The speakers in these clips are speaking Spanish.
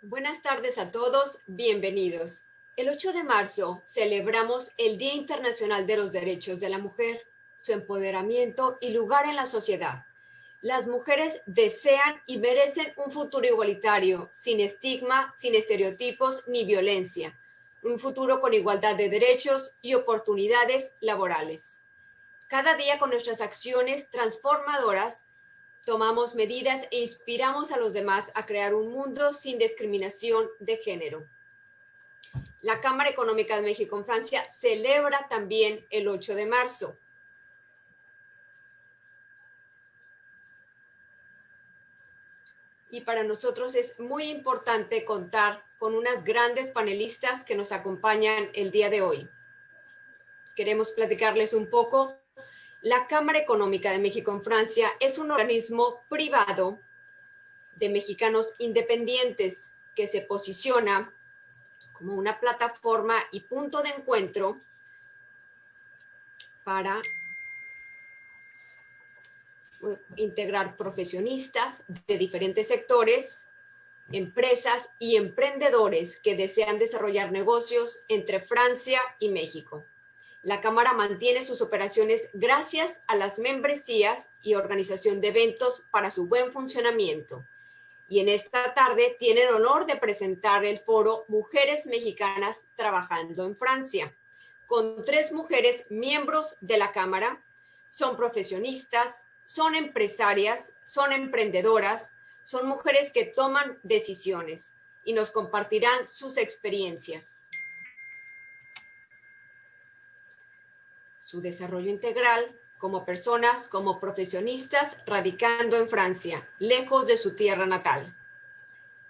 Buenas tardes a todos, bienvenidos. El 8 de marzo celebramos el Día Internacional de los Derechos de la Mujer, su empoderamiento y lugar en la sociedad. Las mujeres desean y merecen un futuro igualitario, sin estigma, sin estereotipos ni violencia, un futuro con igualdad de derechos y oportunidades laborales. Cada día con nuestras acciones transformadoras tomamos medidas e inspiramos a los demás a crear un mundo sin discriminación de género. La Cámara Económica de México en Francia celebra también el 8 de marzo. Y para nosotros es muy importante contar con unas grandes panelistas que nos acompañan el día de hoy. Queremos platicarles un poco. La Cámara Económica de México en Francia es un organismo privado de mexicanos independientes que se posiciona como una plataforma y punto de encuentro para integrar profesionistas de diferentes sectores, empresas y emprendedores que desean desarrollar negocios entre Francia y México. La Cámara mantiene sus operaciones gracias a las membresías y organización de eventos para su buen funcionamiento. Y en esta tarde tiene el honor de presentar el foro Mujeres Mexicanas Trabajando en Francia, con 3 mujeres miembros de la Cámara. Son profesionistas, son empresarias, son emprendedoras, son mujeres que toman decisiones y nos compartirán sus experiencias. Su desarrollo integral como personas, como profesionistas radicando en Francia, lejos de su tierra natal.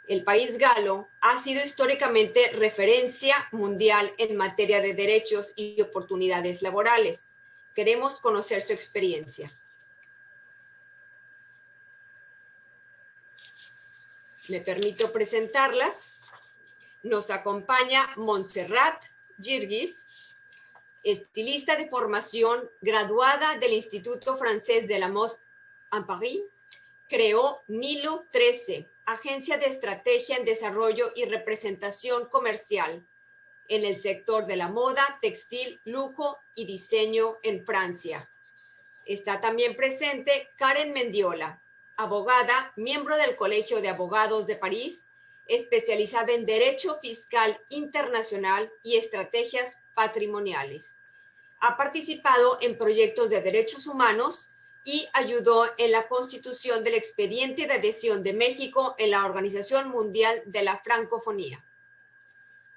El país galo ha sido históricamente referencia mundial en materia de derechos y oportunidades laborales. Queremos conocer su experiencia. Me permito presentarlas. Nos acompaña Montserrat Girguis, estilista de formación, graduada del Instituto Francés de la Mode en París. Creó Nilo 13, agencia de estrategia en desarrollo y representación comercial en el sector de la moda, textil, lujo y diseño en Francia. Está también presente Karen Mendiola, abogada, miembro del Colegio de Abogados de París, especializada en Derecho Fiscal Internacional y Estrategias Patrimoniales. Ha participado en proyectos de derechos humanos y ayudó en la constitución del expediente de adhesión de México en la Organización Mundial de la Francofonía.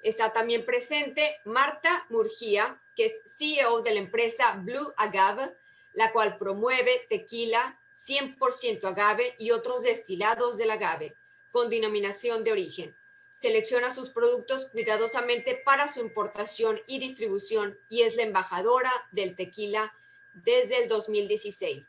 Está también presente Marta Murguía, que es CEO de la empresa Blue Agave, la cual promueve tequila 100% agave y otros destilados del agave con denominación de origen. Selecciona sus productos cuidadosamente para su importación y distribución y es la embajadora del tequila desde el 2016.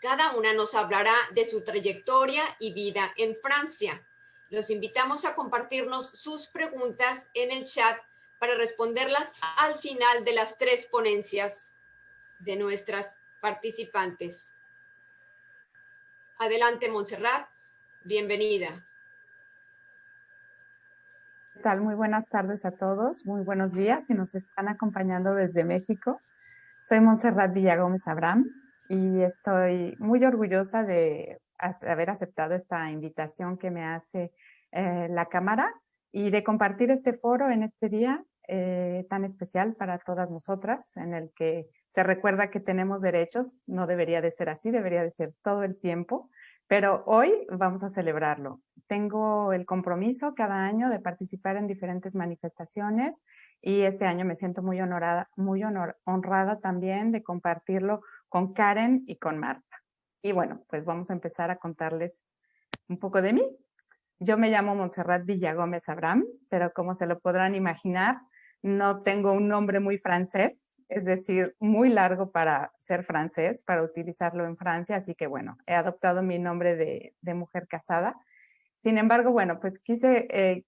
Cada una nos hablará de su trayectoria y vida en Francia. Los invitamos a compartirnos sus preguntas en el chat para responderlas al final de las 3 ponencias de nuestras participantes. Adelante, Montserrat. Bienvenida. ¿Qué tal? Muy buenas tardes a todos, muy buenos días si nos están acompañando desde México. Soy Montserrat Villagómez Abraham y estoy muy orgullosa de haber aceptado esta invitación que me hace la Cámara y de compartir este foro en este día tan especial para todas nosotras, en el que se recuerda que tenemos derechos. No debería de ser así, debería de ser todo el tiempo, pero hoy vamos a celebrarlo. Tengo el compromiso cada año de participar en diferentes manifestaciones y este año me siento muy honrada también de compartirlo con Karen y con Marta. Y bueno, pues vamos a empezar a contarles un poco de mí. Yo me llamo Montserrat Villagómez Abraham, pero como se lo podrán imaginar, no tengo un nombre muy francés, es decir, muy largo para ser francés, para utilizarlo en Francia, así que bueno, he adoptado mi nombre de mujer casada. Sin embargo, bueno, pues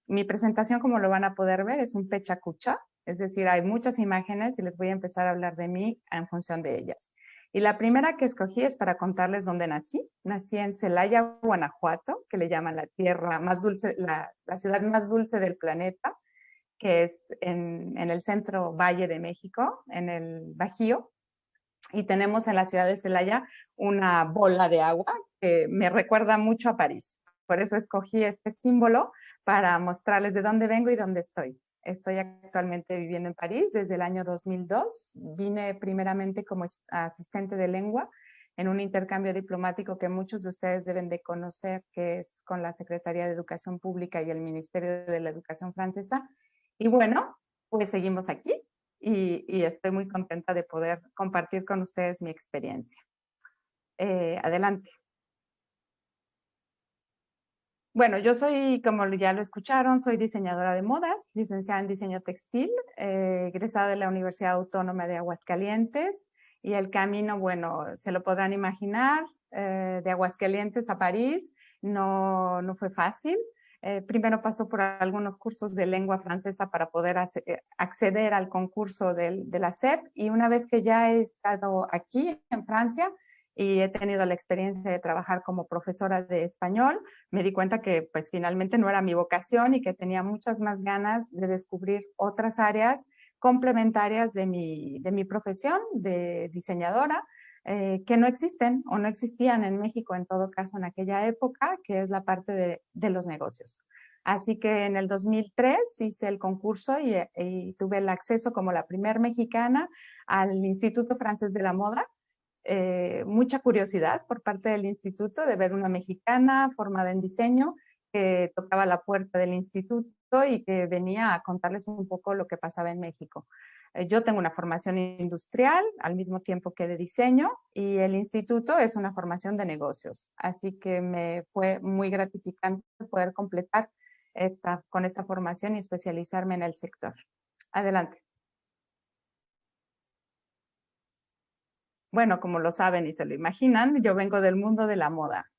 mi presentación, como lo van a poder ver, es un pechacucha, es decir, hay muchas imágenes y les voy a empezar a hablar de mí en función de ellas. Y la primera que escogí es para contarles dónde nací. Nací en Celaya, Guanajuato, que le llaman la tierra más dulce, la ciudad más dulce del planeta, que es en el centro Valle de México, en el Bajío. Y tenemos en la ciudad de Celaya una bola de agua que me recuerda mucho a París. Por eso escogí este símbolo para mostrarles de dónde vengo y dónde estoy. Estoy actualmente viviendo en París desde el año 2002. Vine primeramente como asistente de lengua en un intercambio diplomático que muchos de ustedes deben de conocer, que es con la Secretaría de Educación Pública y el Ministerio de la Educación francesa. Y bueno, pues seguimos aquí y estoy muy contenta de poder compartir con ustedes mi experiencia. Adelante. Bueno, yo soy, como ya lo escucharon, soy diseñadora de modas, licenciada en diseño textil, egresada de la Universidad Autónoma de Aguascalientes, y el camino, bueno, se lo podrán imaginar, de Aguascalientes a París no fue fácil. Primero pasó por algunos cursos de lengua francesa para poder acceder al concurso de la SEP, y una vez que ya he estado aquí en Francia y he tenido la experiencia de trabajar como profesora de español, me di cuenta que pues finalmente no era mi vocación y que tenía muchas más ganas de descubrir otras áreas complementarias de mi profesión de diseñadora, que no existen o no existían en México en todo caso en aquella época, que es la parte de los negocios. Así que en el 2003 hice el concurso y tuve el acceso como la primer mexicana al Instituto Francés de la Moda. Mucha curiosidad por parte del instituto de ver una mexicana formada en diseño que tocaba la puerta del instituto y que venía a contarles un poco lo que pasaba en México. Yo tengo una formación industrial al mismo tiempo que de diseño, y el instituto es una formación de negocios. Así que me fue muy gratificante poder completar con esta formación y especializarme en el sector. Adelante. Bueno, como lo saben y se lo imaginan, yo vengo del mundo de la moda.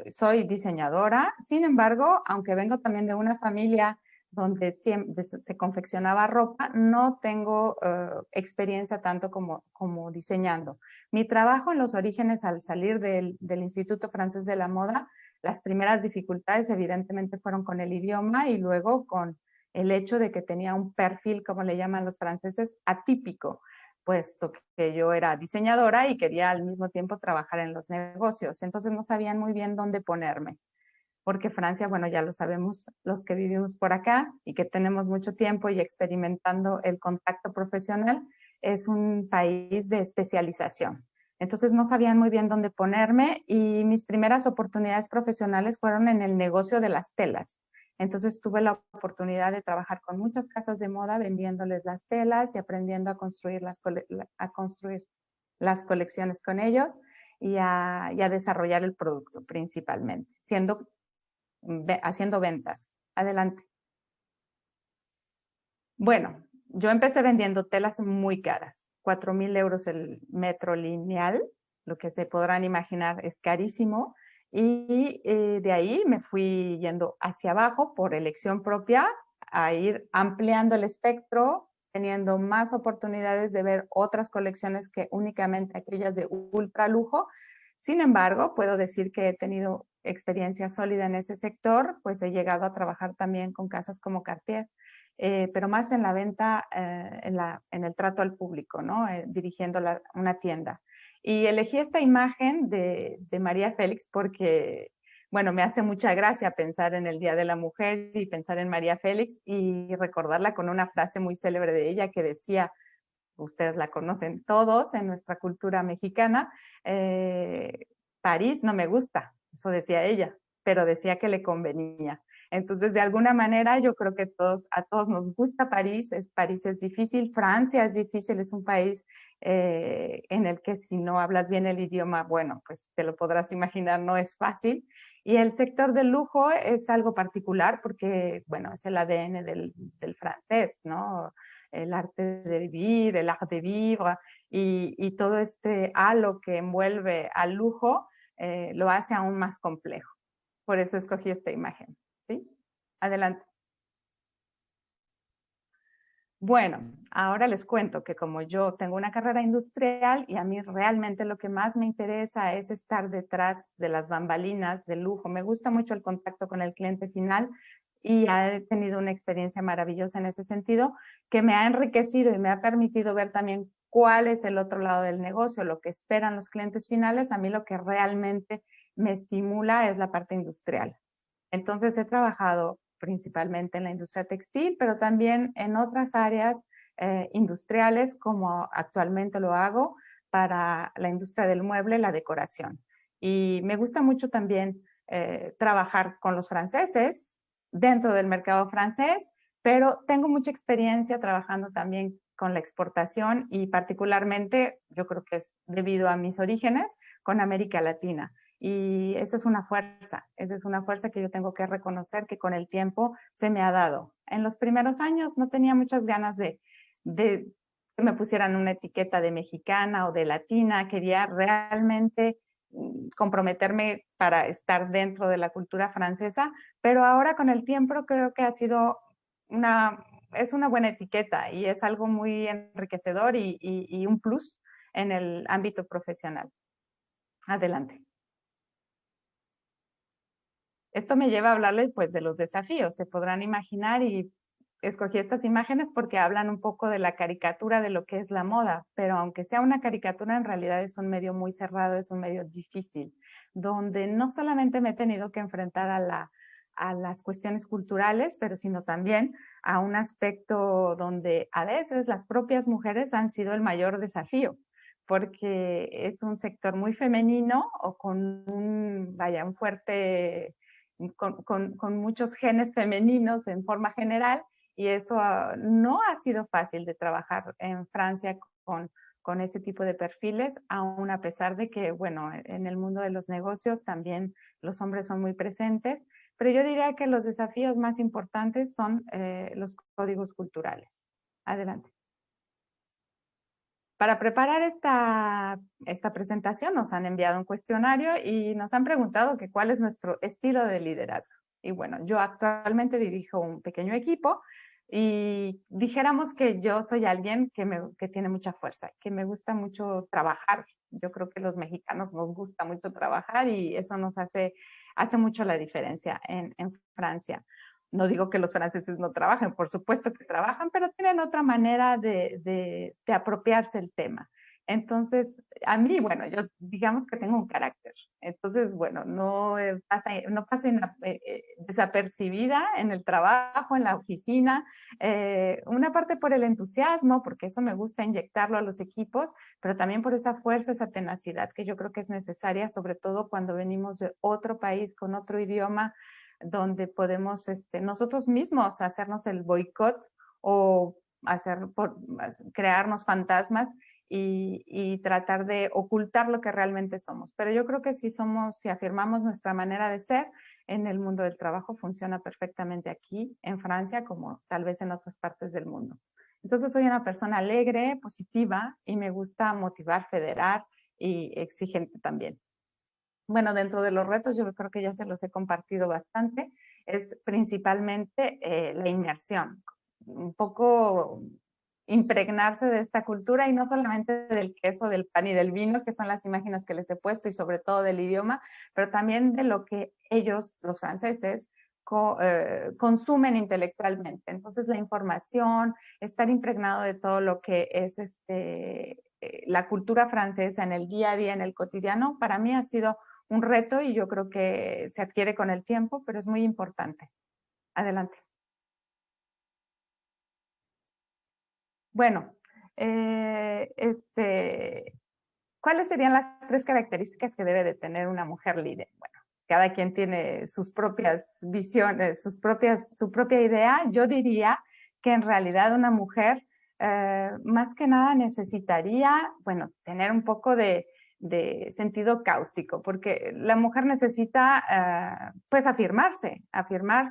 Soy diseñadora. Sin embargo, aunque vengo también de una familia donde siempre se confeccionaba ropa, no tengo experiencia tanto como diseñando. Mi trabajo en los orígenes, al salir del Instituto Francés de la Moda, las primeras dificultades evidentemente fueron con el idioma y luego con el hecho de que tenía un perfil, como le llaman los franceses, atípico, puesto que yo era diseñadora y quería al mismo tiempo trabajar en los negocios. Entonces no sabían muy bien dónde ponerme, porque Francia, bueno, ya lo sabemos los que vivimos por acá y que tenemos mucho tiempo y experimentando el contacto profesional, es un país de especialización. Entonces no sabían muy bien dónde ponerme, y mis primeras oportunidades profesionales fueron en el negocio de las telas. Entonces tuve la oportunidad de trabajar con muchas casas de moda vendiéndoles las telas y aprendiendo a construir las colecciones con ellos y a desarrollar el producto principalmente, haciendo ventas. Adelante. Bueno, yo empecé vendiendo telas muy caras, 4,000 euros el metro lineal, lo que se podrán imaginar es carísimo. Y de ahí me fui yendo hacia abajo por elección propia, a ir ampliando el espectro, teniendo más oportunidades de ver otras colecciones que únicamente aquellas de ultra lujo. Sin embargo, puedo decir que he tenido experiencia sólida en ese sector, pues he llegado a trabajar también con casas como Cartier, pero más en la venta, en el trato al público, ¿no? Dirigiendo una tienda. Y elegí esta imagen de María Félix porque, bueno, me hace mucha gracia pensar en el Día de la Mujer y pensar en María Félix y recordarla con una frase muy célebre de ella que decía, ustedes la conocen todos en nuestra cultura mexicana, París no me gusta, eso decía ella, pero decía que le convenía. Entonces, de alguna manera, yo creo que a todos nos gusta París. París es difícil, Francia es difícil, es un país en el que si no hablas bien el idioma, bueno, pues te lo podrás imaginar, no es fácil. Y el sector del lujo es algo particular porque, bueno, es el ADN del francés, ¿no? El arte de vivir, el art de vivre, y todo este halo que envuelve al lujo lo hace aún más complejo. Por eso escogí esta imagen. ¿Sí? Adelante. Bueno, ahora les cuento que como yo tengo una carrera industrial y a mí realmente lo que más me interesa es estar detrás de las bambalinas del lujo. Me gusta mucho el contacto con el cliente final y he tenido una experiencia maravillosa en ese sentido que me ha enriquecido y me ha permitido ver también cuál es el otro lado del negocio, lo que esperan los clientes finales. A mí lo que realmente me estimula es la parte industrial. Entonces he trabajado principalmente en la industria textil, pero también en otras áreas industriales, como actualmente lo hago para la industria del mueble, la decoración. Y me gusta mucho también trabajar con los franceses dentro del mercado francés, pero tengo mucha experiencia trabajando también con la exportación y particularmente, yo creo que es debido a mis orígenes, con América Latina. Y eso es una fuerza, esa es una fuerza que yo tengo que reconocer que con el tiempo se me ha dado. En los primeros años no tenía muchas ganas de que me pusieran una etiqueta de mexicana o de latina, quería realmente comprometerme para estar dentro de la cultura francesa, pero ahora con el tiempo creo que ha sido es una buena etiqueta y es algo muy enriquecedor y un plus en el ámbito profesional. Adelante. Esto me lleva a hablarles pues de los desafíos. Se podrán imaginar y escogí estas imágenes porque hablan un poco de la caricatura de lo que es la moda, pero aunque sea una caricatura, en realidad es un medio muy cerrado, es un medio difícil, donde no solamente me he tenido que enfrentar a las cuestiones culturales, pero sino también a un aspecto donde a veces las propias mujeres han sido el mayor desafío, porque es un sector muy femenino o con un fuerte con muchos genes femeninos en forma general y eso no ha sido fácil de trabajar en Francia con ese tipo de perfiles, aún a pesar de que, bueno, en el mundo de los negocios también los hombres son muy presentes, pero yo diría que los desafíos más importantes son los códigos culturales. Adelante. Para preparar esta presentación nos han enviado un cuestionario y nos han preguntado que cuál es nuestro estilo de liderazgo. Y bueno, yo actualmente dirijo un pequeño equipo y dijéramos que yo soy alguien que tiene mucha fuerza, que me gusta mucho trabajar. Yo creo que los mexicanos nos gusta mucho trabajar y eso nos hace mucho la diferencia en Francia. No digo que los franceses no trabajen, por supuesto que trabajan, pero tienen otra manera de apropiarse el tema. Entonces, a mí, bueno, yo digamos que tengo un carácter. Entonces, bueno, no paso desapercibida en el trabajo, en la oficina. Una parte por el entusiasmo, porque eso me gusta inyectarlo a los equipos, pero también por esa fuerza, esa tenacidad que yo creo que es necesaria, sobre todo cuando venimos de otro país con otro idioma, donde podemos nosotros mismos hacernos el boicot o crearnos fantasmas y tratar de ocultar lo que realmente somos. Pero yo creo que si afirmamos nuestra manera de ser, en el mundo del trabajo funciona perfectamente aquí en Francia como tal vez en otras partes del mundo. Entonces soy una persona alegre, positiva y me gusta motivar, federar y exigente también. Bueno, dentro de los retos, yo creo que ya se los he compartido bastante, es principalmente la inmersión, un poco impregnarse de esta cultura y no solamente del queso, del pan y del vino, que son las imágenes que les he puesto y sobre todo del idioma, pero también de lo que ellos, los franceses, consumen intelectualmente. Entonces la información, estar impregnado de todo lo que es la cultura francesa en el día a día, en el cotidiano, para mí ha sido un reto y yo creo que se adquiere con el tiempo, pero es muy importante. Adelante. Bueno, ¿cuáles serían las 3 características que debe de tener una mujer líder? Bueno, cada quien tiene sus propias visiones, su propia idea. Yo diría que en realidad una mujer más que nada necesitaría, bueno, tener un poco de de sentido cáustico, porque la mujer necesita pues afirmarse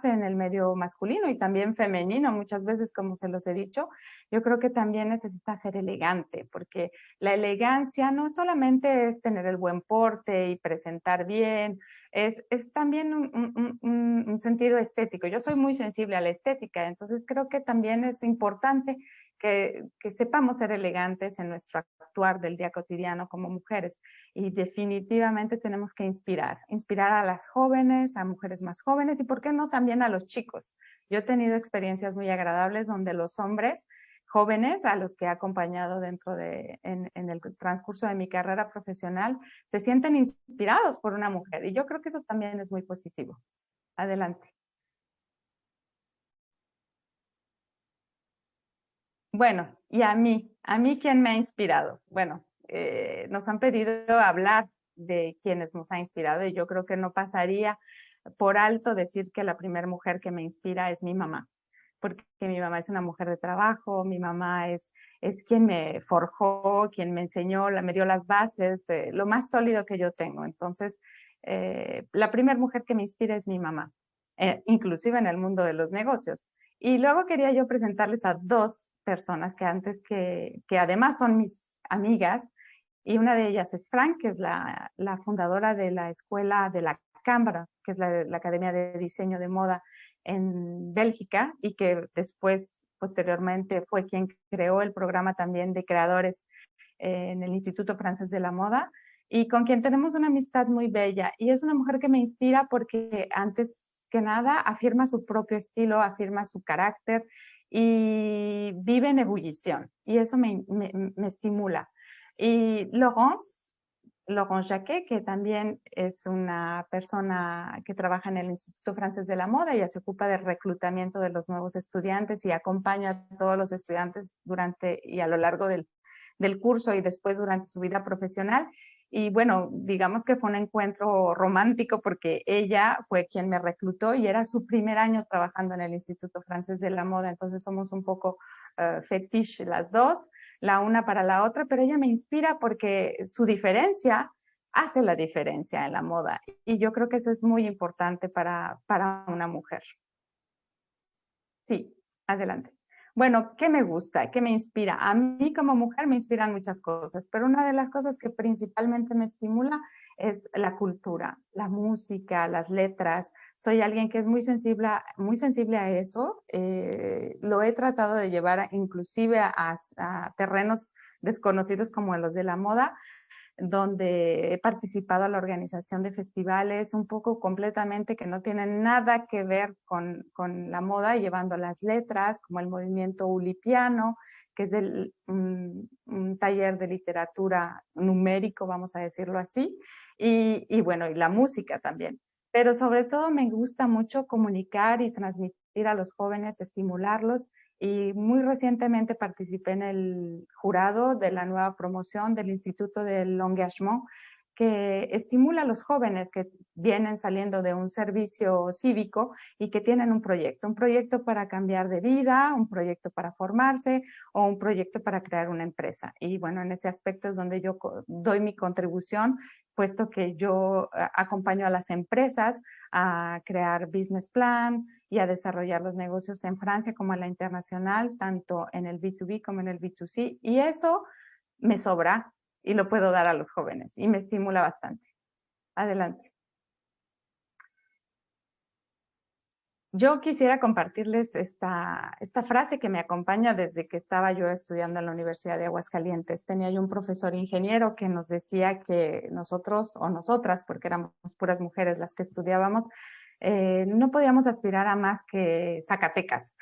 en el medio masculino y también femenino, muchas veces, como se los he dicho. Yo creo que también necesita ser elegante, porque la elegancia no solamente es tener el buen porte y presentar bien, es también un sentido estético. Yo soy muy sensible a la estética, entonces creo que también es importante que sepamos ser elegantes en nuestro actuar del día cotidiano como mujeres. Y definitivamente tenemos que inspirar a las jóvenes, a mujeres más jóvenes y, ¿por qué no, también a los chicos? Yo he tenido experiencias muy agradables donde los hombres jóvenes a los que he acompañado en el transcurso de mi carrera profesional se sienten inspirados por una mujer, y yo creo que eso también es muy positivo. Adelante. Bueno, y a mí ¿quién me ha inspirado? Bueno, nos han pedido hablar de quienes nos ha inspirado, y yo creo que no pasaría por alto decir que la primera mujer que me inspira es mi mamá, porque mi mamá es una mujer de trabajo, mi mamá es quien me forjó, quien me enseñó, me dio las bases, lo más sólido que yo tengo. Entonces, la primera mujer que me inspira es mi mamá, inclusive en el mundo de los negocios. Y luego quería yo presentarles a dos personas que además son mis amigas, y una de ellas es Frank, que es la fundadora de la escuela de la Cámara, que es la Academia de Diseño de Moda en Bélgica, y que después, posteriormente, fue quien creó el programa también de creadores en el Instituto Francés de la Moda, y con quien tenemos una amistad muy bella. Y es una mujer que me inspira porque, antes que nada, afirma su propio estilo, afirma su carácter y vive en ebullición. Y eso me estimula. Y Laurence Jacquet, que también es una persona que trabaja en el Instituto Francés de la Moda. Ella se ocupa del reclutamiento de los nuevos estudiantes y acompaña a todos los estudiantes durante y a lo largo del curso y después durante su vida profesional. Y bueno, digamos que fue un encuentro romántico porque ella fue quien me reclutó y era su primer año trabajando en el Instituto Francés de la Moda. Entonces somos un poco fetiche las dos, la una para la otra, pero ella me inspira porque su diferencia hace la diferencia en la moda. Y yo creo que eso es muy importante para una mujer. Sí, adelante. Bueno, ¿qué me gusta? ¿Qué me inspira? A mí como mujer me inspiran muchas cosas, pero una de las cosas que principalmente me estimula es la cultura, la música, las letras. Soy alguien que es muy sensible a eso. Lo he tratado de llevar inclusive a terrenos desconocidos como los de la moda, donde he participado en la organización de festivales un poco completamente que no tienen nada que ver con la moda, llevando las letras, como el movimiento ulipiano, que es un taller de literatura numérico, vamos a decirlo así, y bueno, y la música también. Pero sobre todo me gusta mucho comunicar y transmitir a los jóvenes, estimularlos, y muy recientemente participé en el jurado de la nueva promoción del Instituto del L'Engagement, que estimula a los jóvenes que vienen saliendo de un servicio cívico y que tienen un proyecto para cambiar de vida, un proyecto para formarse o un proyecto para crear una empresa. Y bueno, en ese aspecto es donde yo doy mi contribución, puesto que yo acompaño a las empresas a crear business plan y a desarrollar los negocios en Francia como en la internacional, tanto en el B2B como en el B2C. Y eso me sobra y lo puedo dar a los jóvenes y me estimula bastante. Adelante. Yo quisiera compartirles esta frase que me acompaña desde que estaba yo estudiando en la Universidad de Aguascalientes. Tenía yo un profesor ingeniero que nos decía que nosotros o nosotras, porque éramos puras mujeres las que estudiábamos, no podíamos aspirar a más que Zacatecas,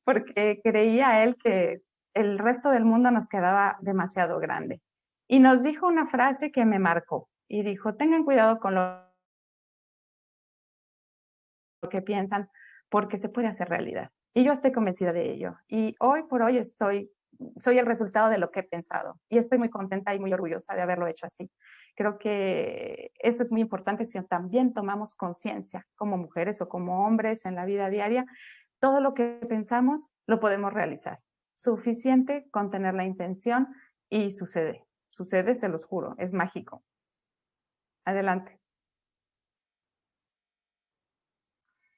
porque creía él que el resto del mundo nos quedaba demasiado grande. Y nos dijo una frase que me marcó y dijo: tengan cuidado con lo que piensan, porque se puede hacer realidad. Y yo estoy convencida de ello. Y hoy por hoy soy el resultado de lo que he pensado. Y estoy muy contenta y muy orgullosa de haberlo hecho así. Creo que eso es muy importante si también tomamos conciencia como mujeres o como hombres en la vida diaria. Todo lo que pensamos lo podemos realizar. Suficiente con tener la intención y sucede. sucede, se los juro, es mágico. Adelante.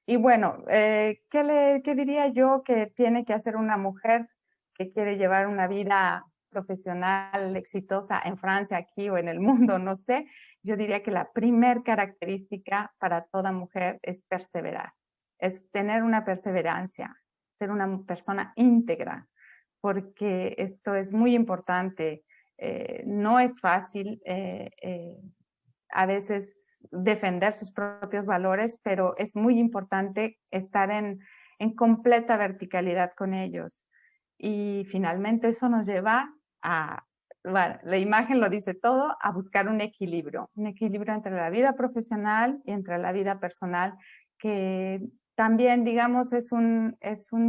Y bueno, ¿qué diría yo que tiene que hacer una mujer que quiere llevar una vida profesional exitosa en Francia, aquí o en el mundo? No sé. Yo diría que la primer característica para toda mujer es perseverar, es tener una perseverancia, ser una persona íntegra, porque esto es muy importante. No es fácil a veces defender sus propios valores, pero es muy importante estar en completa verticalidad con ellos. Y finalmente eso nos lleva a, bueno, la imagen lo dice todo, a buscar un equilibrio entre la vida profesional y entre la vida personal, que también, digamos, es un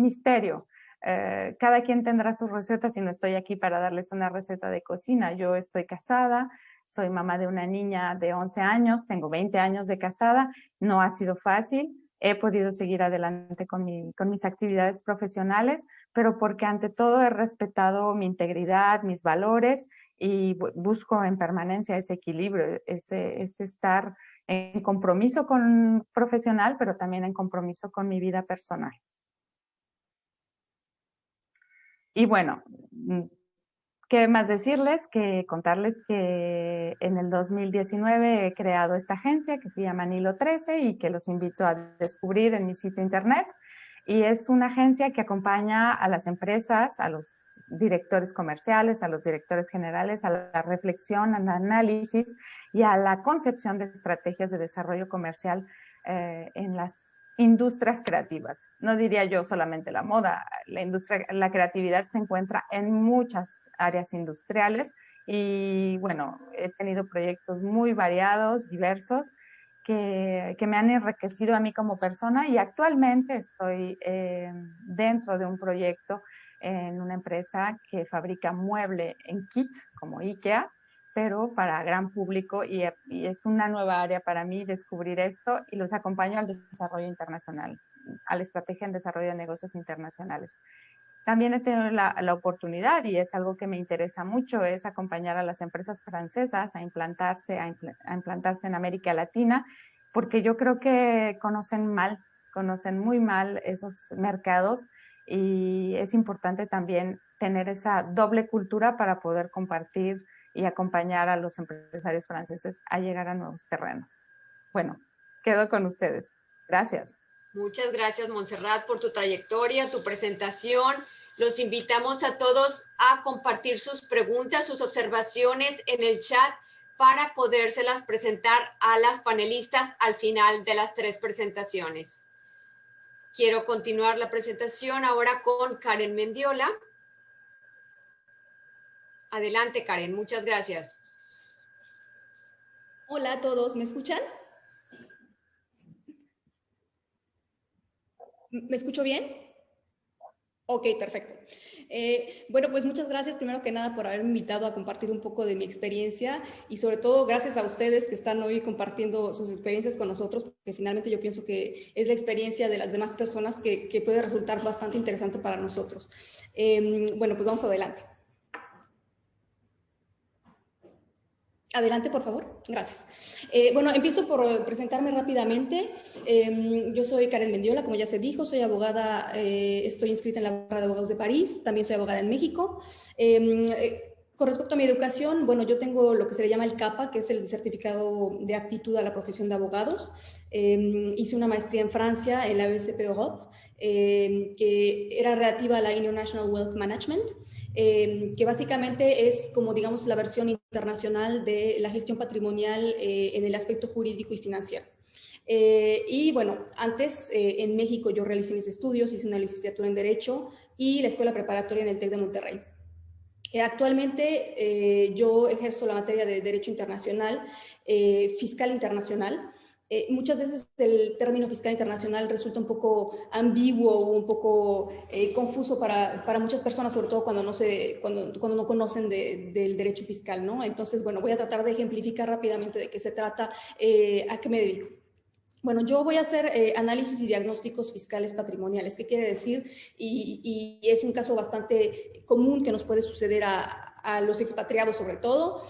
misterio. Cada quien tendrá sus recetas y no estoy aquí para darles una receta de cocina. Yo estoy casada, soy mamá de una niña de 11 años, tengo 20 años de casada, no ha sido fácil, he podido seguir adelante con mis actividades profesionales, pero porque ante todo he respetado mi integridad, mis valores y busco en permanencia ese equilibrio, ese estar en compromiso con profesional, pero también en compromiso con mi vida personal. Y bueno, ¿qué más decirles? Que contarles que en el 2019 he creado esta agencia que se llama Nilo 13 y que los invito a descubrir en mi sitio internet. Y es una agencia que acompaña a las empresas, a los directores comerciales, a los directores generales, a la reflexión, al análisis y a la concepción de estrategias de desarrollo comercial en las industrias creativas. No diría yo solamente la moda, la creatividad se encuentra en muchas áreas industriales y bueno, he tenido proyectos muy variados, diversos, que me han enriquecido a mí como persona y actualmente estoy dentro de un proyecto en una empresa que fabrica mueble en kit como IKEA, pero para gran público y es una nueva área para mí descubrir esto y los acompaño al desarrollo internacional, a la estrategia en desarrollo de negocios internacionales. También he tenido la oportunidad, y es algo que me interesa mucho, es acompañar a las empresas francesas a implantarse en América Latina, porque yo creo que conocen muy mal esos mercados y es importante también tener esa doble cultura para poder compartir y acompañar a los empresarios franceses a llegar a nuevos terrenos. Bueno, quedo con ustedes. Gracias. Muchas gracias, Montserrat, por tu trayectoria, tu presentación. Los invitamos a todos a compartir sus preguntas, sus observaciones en el chat para podérselas presentar a las panelistas al final de las 3 presentaciones. Quiero continuar la presentación ahora con Karen Mendiola. Adelante, Karen. Muchas gracias. Hola a todos. ¿Me escuchan? ¿Me escucho bien? Ok, perfecto. Bueno, pues muchas gracias primero que nada por haberme invitado a compartir un poco de mi experiencia y sobre todo gracias a ustedes que están hoy compartiendo sus experiencias con nosotros, porque finalmente yo pienso que es la experiencia de las demás personas que puede resultar bastante interesante para nosotros. Bueno, pues vamos adelante. Adelante, por favor. Gracias. Bueno, empiezo por presentarme rápidamente. Yo soy Karen Mendiola, como ya se dijo, soy abogada, estoy inscrita en la Barra de Abogados de París, también soy abogada en México. Con respecto a mi educación, bueno, yo tengo lo que se le llama el CAPA, que es el certificado de aptitud a la profesión de abogados. Hice una maestría en Francia, en la ESP Europe, que era relativa a la International Wealth Management. Que básicamente es como digamos la versión internacional de la gestión patrimonial en el aspecto jurídico y financiero. Y bueno, antes en México yo realicé mis estudios, hice una licenciatura en Derecho y la escuela preparatoria en el TEC de Monterrey. Actualmente yo ejerzo la materia de Derecho Internacional, Fiscal Internacional. Muchas veces el término fiscal internacional resulta un poco ambiguo o un poco confuso para muchas personas, sobre todo cuando no conocen del derecho fiscal, ¿no? Entonces, bueno, voy a tratar de ejemplificar rápidamente de qué se trata, a qué me dedico. Bueno, yo voy a hacer análisis y diagnósticos fiscales patrimoniales. ¿Qué quiere decir? Y es un caso bastante común que nos puede suceder a a los expatriados sobre todo.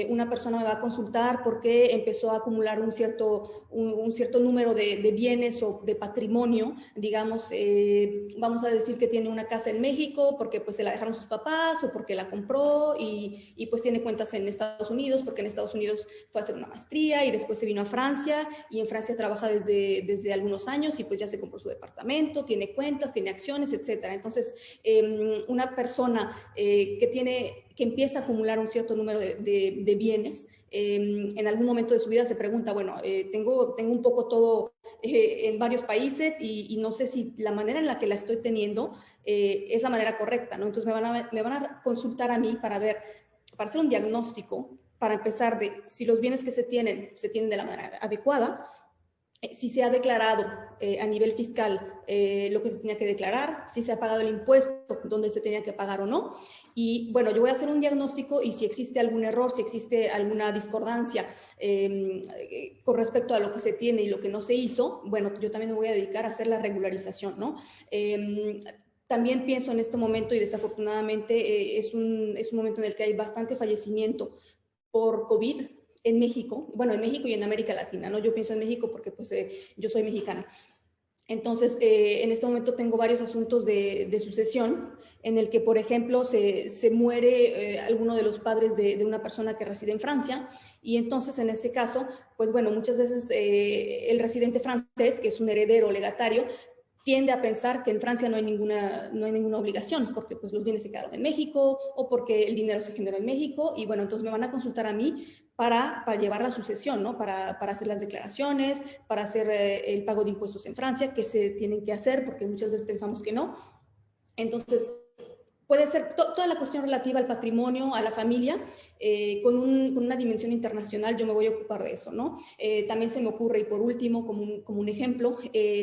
Una persona me va a consultar porque empezó a acumular un cierto número de bienes o de patrimonio, digamos, vamos a decir que tiene una casa en México porque pues se la dejaron sus papás o porque la compró y pues tiene cuentas en Estados Unidos porque en Estados Unidos fue a hacer una maestría y después se vino a Francia y en Francia trabaja desde algunos años y pues ya se compró su departamento, tiene cuentas, tiene acciones, etcétera. Entonces, una persona que empieza a acumular un cierto número de bienes, en algún momento de su vida se pregunta, bueno, tengo un poco todo en varios países y no sé si la manera en la que la estoy teniendo es la manera correcta, ¿no? Entonces me van a consultar a mí para hacer un diagnóstico, para empezar de si los bienes que se tienen de la manera adecuada, si se ha declarado a nivel fiscal lo que se tenía que declarar, si se ha pagado el impuesto donde se tenía que pagar o no. Y bueno, yo voy a hacer un diagnóstico y si existe algún error, si existe alguna discordancia con respecto a lo que se tiene y lo que no se hizo, bueno, yo también me voy a dedicar a hacer la regularización, ¿no? También pienso en este momento y desafortunadamente es un momento en el que hay bastante fallecimiento por COVID en México, bueno, en México y en América Latina, ¿no? Yo pienso en México porque pues yo soy mexicana. Entonces, en este momento tengo varios asuntos de sucesión en el que, por ejemplo, se muere alguno de los padres de una persona que reside en Francia y entonces en ese caso, pues bueno, muchas veces el residente francés, que es un heredero legatario, tiende a pensar que en Francia no hay ninguna obligación, porque pues los bienes se quedaron en México o porque el dinero se generó en México y bueno, entonces me van a consultar a mí para llevar la sucesión, ¿no? Para hacer las declaraciones, para hacer el pago de impuestos en Francia, que se tienen que hacer porque muchas veces pensamos que no. Entonces, puede ser toda la cuestión relativa al patrimonio, a la familia, con una dimensión internacional, yo me voy a ocupar de eso, ¿no? También se me ocurre, y por último, como un ejemplo,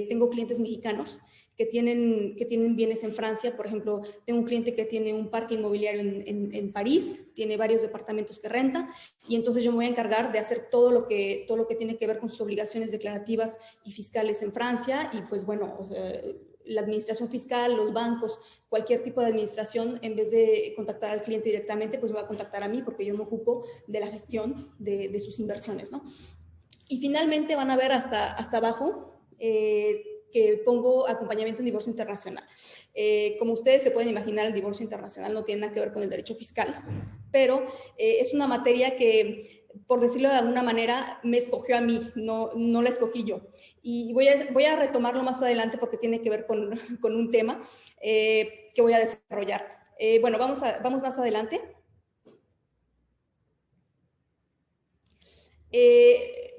tengo clientes mexicanos que tienen bienes en Francia. Por ejemplo, tengo un cliente que tiene un parque inmobiliario en París, tiene varios departamentos que renta, y entonces yo me voy a encargar de hacer todo lo que tiene que ver con sus obligaciones declarativas y fiscales en Francia, y pues bueno, o sea, la administración fiscal, los bancos, cualquier tipo de administración, en vez de contactar al cliente directamente, pues me va a contactar a mí porque yo me ocupo de la gestión de sus inversiones, ¿no? Y finalmente van a ver hasta abajo que pongo acompañamiento en divorcio internacional. Como ustedes se pueden imaginar, el divorcio internacional no tiene nada que ver con el derecho fiscal, pero es una materia que, por decirlo de alguna manera, me escogió a mí, no la escogí yo. Y voy a retomarlo más adelante porque tiene que ver con un tema que voy a desarrollar. Bueno, vamos más adelante.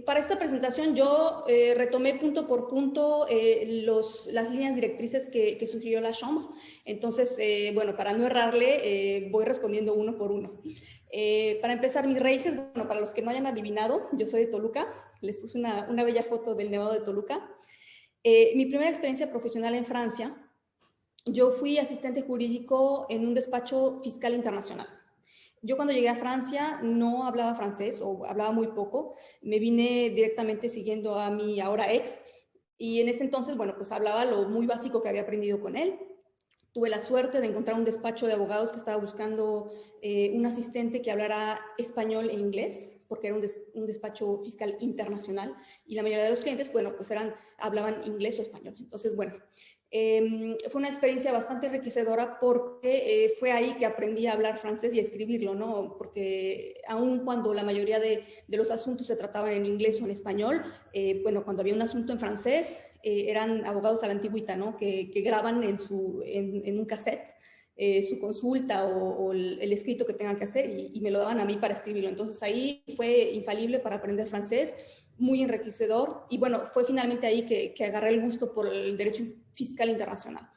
Para esta presentación yo retomé punto por punto las líneas directrices que sugirió la Chambre. Entonces, bueno, para no errarle, voy respondiendo uno por uno. Para empezar, mis raíces, bueno, para los que no hayan adivinado, yo soy de Toluca. Les puse una bella foto del Nevado de Toluca. Mi primera experiencia profesional en Francia, yo fui asistente jurídico en un despacho fiscal internacional. Yo cuando llegué a Francia no hablaba francés o hablaba muy poco. Me vine directamente siguiendo a mi ahora ex y en ese entonces, bueno, pues hablaba lo muy básico que había aprendido con él. Tuve la suerte de encontrar un despacho de abogados que estaba buscando un asistente que hablara español e inglés, porque era un despacho fiscal internacional y la mayoría de los clientes, bueno, pues hablaban inglés o español. Entonces, bueno, fue una experiencia bastante enriquecedora porque fue ahí que aprendí a hablar francés y a escribirlo, ¿no? Porque aun cuando la mayoría de los asuntos se trataban en inglés o en español, bueno, cuando había un asunto en francés, eran abogados a la antigüita, ¿no? Que graban en un cassette su consulta o el escrito que tengan que hacer y me lo daban a mí para escribirlo. Entonces ahí fue infalible para aprender francés, muy enriquecedor y bueno, fue finalmente ahí que agarré el gusto por el derecho fiscal internacional.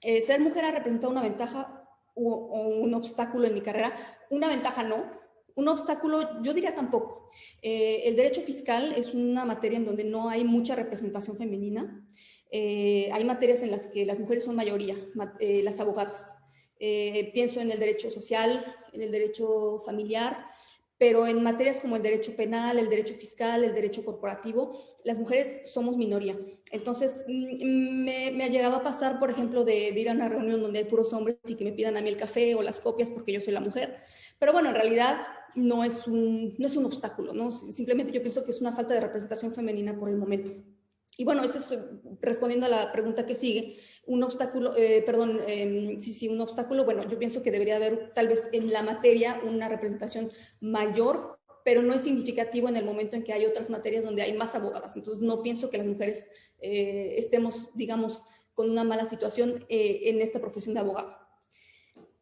Ser mujer ha representado una ventaja o un obstáculo en mi carrera. Una ventaja no, un obstáculo yo diría tampoco. El derecho fiscal es una materia en donde no hay mucha representación femenina. Hay materias en las que las mujeres son mayoría, las abogadas. Pienso en el derecho social, en el derecho familiar, pero en materias como el derecho penal, el derecho fiscal, el derecho corporativo, las mujeres somos minoría. Entonces, me ha llegado a pasar, por ejemplo, de ir a una reunión donde hay puros hombres y que me pidan a mí el café o las copias porque yo soy la mujer. Pero bueno, en realidad no es un obstáculo, ¿no? Simplemente yo pienso que es una falta de representación femenina por el momento. Y bueno, eso es respondiendo a la pregunta que sigue. Un obstáculo, un obstáculo, bueno, yo pienso que debería haber tal vez en la materia una representación mayor, pero no es significativo en el momento en que hay otras materias donde hay más abogadas. Entonces, no pienso que las mujeres estemos, digamos, con una mala situación en esta profesión de abogado.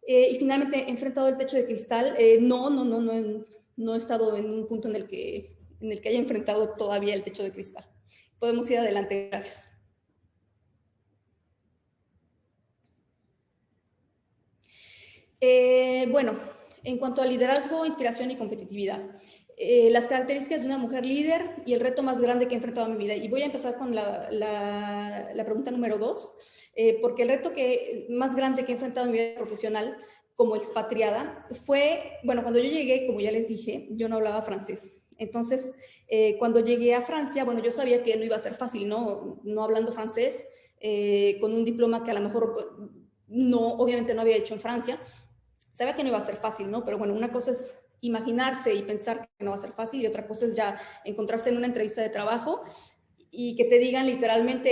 Y finalmente, enfrentado el techo de cristal, no he estado en un punto en el que haya enfrentado todavía el techo de cristal. Podemos ir adelante, gracias. Bueno, en cuanto a liderazgo, inspiración y competitividad, las características de una mujer líder y el reto más grande que he enfrentado en mi vida. Y voy a empezar con la pregunta número 2, porque el reto más grande que he enfrentado en mi vida profesional como expatriada fue, bueno, cuando yo llegué, como ya les dije, yo no hablaba francés. Entonces, cuando llegué a Francia, bueno, yo sabía que no iba a ser fácil, no hablando francés, con un diploma que a lo mejor obviamente no había hecho en Francia. Sabía que no iba a ser fácil, ¿no? Pero bueno, una cosa es imaginarse y pensar que no va a ser fácil y otra cosa es ya encontrarse en una entrevista de trabajo y que te digan literalmente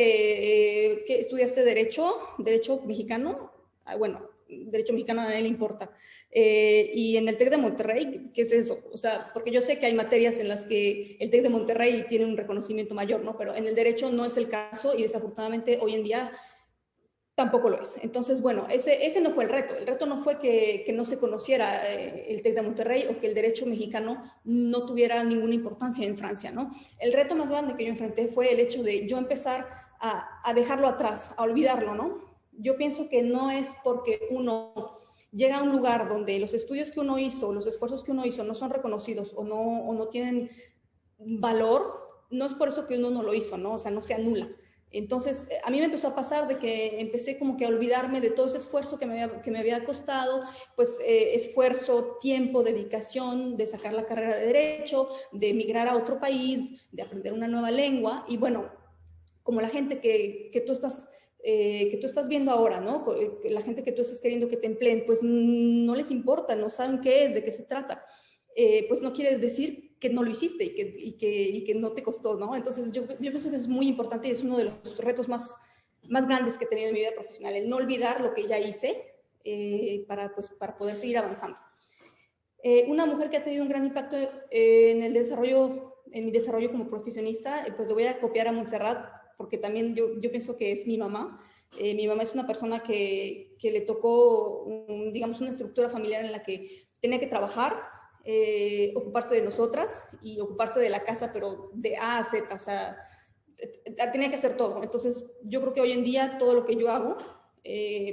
que estudiaste derecho mexicano. Bueno, derecho mexicano a nadie le importa. Y en el TEC de Monterrey, ¿qué es eso? O sea, porque yo sé que hay materias en las que el TEC de Monterrey tiene un reconocimiento mayor, ¿no? Pero en el derecho no es el caso y desafortunadamente hoy en día tampoco lo es. Entonces, bueno, ese no fue el reto. El reto no fue que no se conociera el TEC de Monterrey o que el derecho mexicano no tuviera ninguna importancia en Francia, ¿no? El reto más grande que yo enfrenté fue el hecho de yo empezar a dejarlo atrás, a olvidarlo, ¿no? Yo pienso que no es porque uno llega a un lugar donde los estudios que uno hizo, los esfuerzos que uno hizo no son reconocidos o no tienen valor, no es por eso que uno no lo hizo, ¿no? O sea, no se anula. Entonces, a mí me empezó a pasar de que empecé como que a olvidarme de todo ese esfuerzo que me había costado, pues esfuerzo, tiempo, dedicación de sacar la carrera de Derecho, de emigrar a otro país, de aprender una nueva lengua. Y bueno, como la gente que tú estás viendo ahora, ¿no? La gente que tú estás queriendo que te empleen, pues no les importa, no saben qué es, de qué se trata. Pues no quiere decir que no lo hiciste y que no te costó, ¿no? Entonces yo pienso que es muy importante y es uno de los retos más grandes que he tenido en mi vida profesional, el no olvidar lo que ya hice para poder seguir avanzando. Una mujer que ha tenido un gran impacto en mi desarrollo como profesionista, pues le voy a copiar a Montserrat, porque también yo pienso que es mi mamá. Mi mamá es una persona que le tocó, digamos, una estructura familiar en la que tenía que trabajar, ocuparse de nosotras y ocuparse de la casa, pero de A a Z, o sea, tenía que hacer todo. Entonces, yo creo que hoy en día todo lo que yo hago,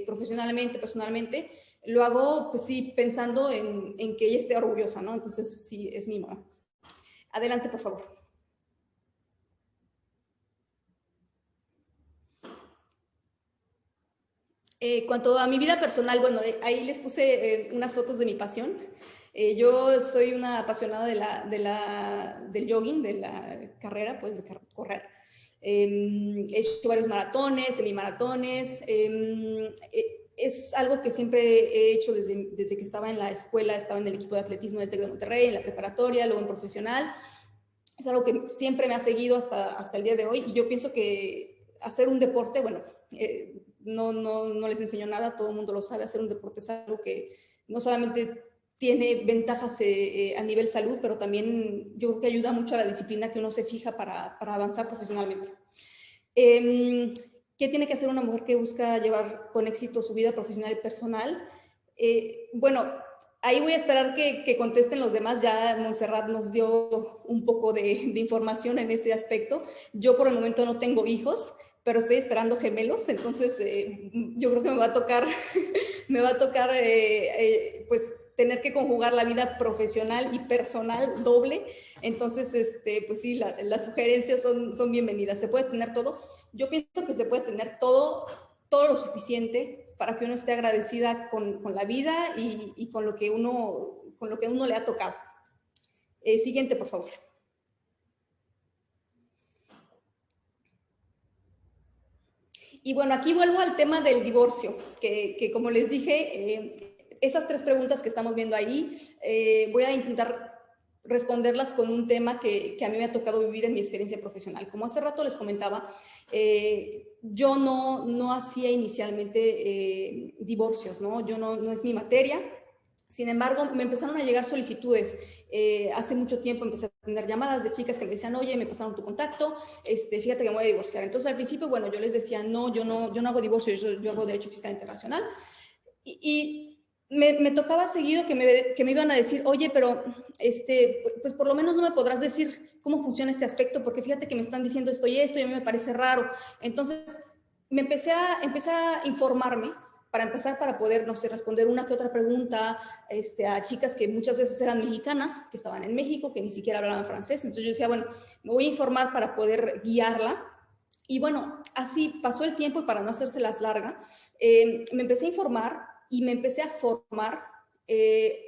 profesionalmente, personalmente, lo hago, pues sí, pensando en que ella esté orgullosa, ¿no? Entonces, sí, es mi mamá. Adelante, por favor. Cuanto a mi vida personal, bueno, ahí les puse unas fotos de mi pasión. Yo soy una apasionada del jogging, de la carrera, pues de correr. He hecho varios maratones, semimaratones. Es algo que siempre he hecho desde que estaba en la escuela, estaba en el equipo de atletismo del TEC de Monterrey, en la preparatoria, luego en profesional. Es algo que siempre me ha seguido hasta el día de hoy y yo pienso que hacer un deporte, bueno, no les enseño nada, todo el mundo lo sabe, hacer un deporte es algo que no solamente tiene ventajas a nivel salud, pero también yo creo que ayuda mucho a la disciplina que uno se fija para avanzar profesionalmente. ¿Qué tiene que hacer una mujer que busca llevar con éxito su vida profesional y personal? Bueno, ahí voy a esperar que contesten los demás. Ya Montserrat nos dio un poco de información en ese aspecto. Yo por el momento no tengo hijos, pero estoy esperando gemelos, entonces yo creo que me va a tocar, pues tener que conjugar la vida profesional y personal doble. Entonces, pues sí, las sugerencias son bienvenidas. ¿Se puede tener todo? Yo pienso que se puede tener todo lo suficiente para que uno esté agradecida con la vida y con lo que uno le ha tocado. Siguiente, por favor. Y bueno, aquí vuelvo al tema del divorcio, que como les dije, esas 3 preguntas que estamos viendo ahí, voy a intentar responderlas con un tema que a mí me ha tocado vivir en mi experiencia profesional. Como hace rato les comentaba, yo no hacía inicialmente divorcios, ¿no? Yo no es mi materia. Sin embargo, me empezaron a llegar solicitudes. Hace mucho tiempo empecé a tener llamadas de chicas que me decían, oye, me pasaron tu contacto, fíjate que me voy a divorciar. Entonces, al principio, bueno, yo les decía, no, yo no hago divorcio, yo hago Derecho Fiscal Internacional. Y me tocaba seguido que me iban a decir, oye, pero pues por lo menos no me podrás decir cómo funciona este aspecto, porque fíjate que me están diciendo esto y a mí me parece raro. Entonces, empecé a informarme para poder, no sé, responder una que otra pregunta a chicas que muchas veces eran mexicanas, que estaban en México, que ni siquiera hablaban francés. Entonces yo decía, bueno, me voy a informar para poder guiarla. Y bueno, así pasó el tiempo y para no hacérselas larga, me empecé a informar y me empecé a formar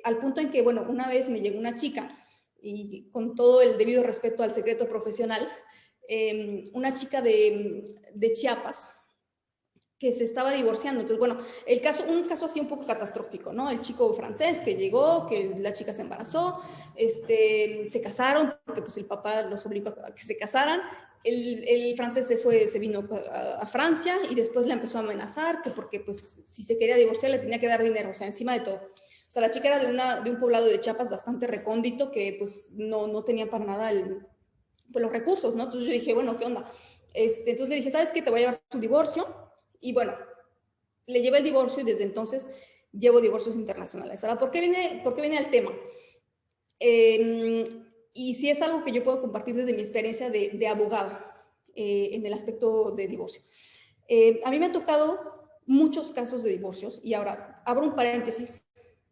al punto en que, bueno, una vez me llegó una chica y con todo el debido respeto al secreto profesional, una chica de Chiapas, que se estaba divorciando. Entonces, bueno, un caso así un poco catastrófico, ¿no? El chico francés que llegó, que la chica se embarazó, se casaron, porque pues el papá los obligó a que se casaran. El francés se vino a Francia y después le empezó a amenazar, que porque pues si se quería divorciar le tenía que dar dinero, o sea, encima de todo. O sea, la chica era de un poblado de Chiapas bastante recóndito, que pues no tenía para nada pues, los recursos, ¿no? Entonces yo dije, bueno, ¿qué onda? Entonces le dije, ¿sabes qué? Te voy a llevar tu divorcio. Y bueno, le llevé el divorcio y desde entonces llevo divorcios internacionales. Ahora, ¿por qué viene al tema? Y sí es algo que yo puedo compartir desde mi experiencia de abogado en el aspecto de divorcio. A mí me ha tocado muchos casos de divorcios y ahora abro un paréntesis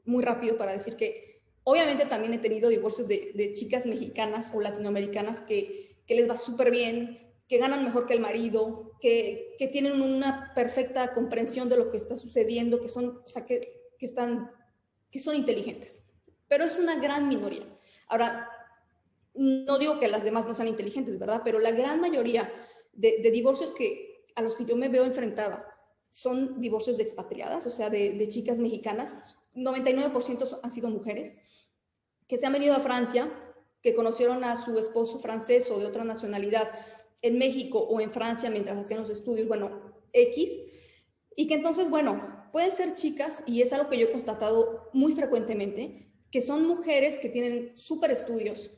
muy rápido para decir que obviamente también he tenido divorcios de chicas mexicanas o latinoamericanas que les va súper bien, que ganan mejor que el marido, que tienen una perfecta comprensión de lo que está sucediendo, que son inteligentes. Pero es una gran minoría. Ahora, no digo que las demás no sean inteligentes, ¿verdad? Pero la gran mayoría de divorcios a los que yo me veo enfrentada son divorcios de expatriadas, o sea, de chicas mexicanas. 99% han sido mujeres que se han venido a Francia, que conocieron a su esposo francés o de otra nacionalidad en México o en Francia mientras hacían los estudios, bueno, X, y que entonces, bueno, pueden ser chicas, y es algo que yo he constatado muy frecuentemente, que son mujeres que tienen súper estudios,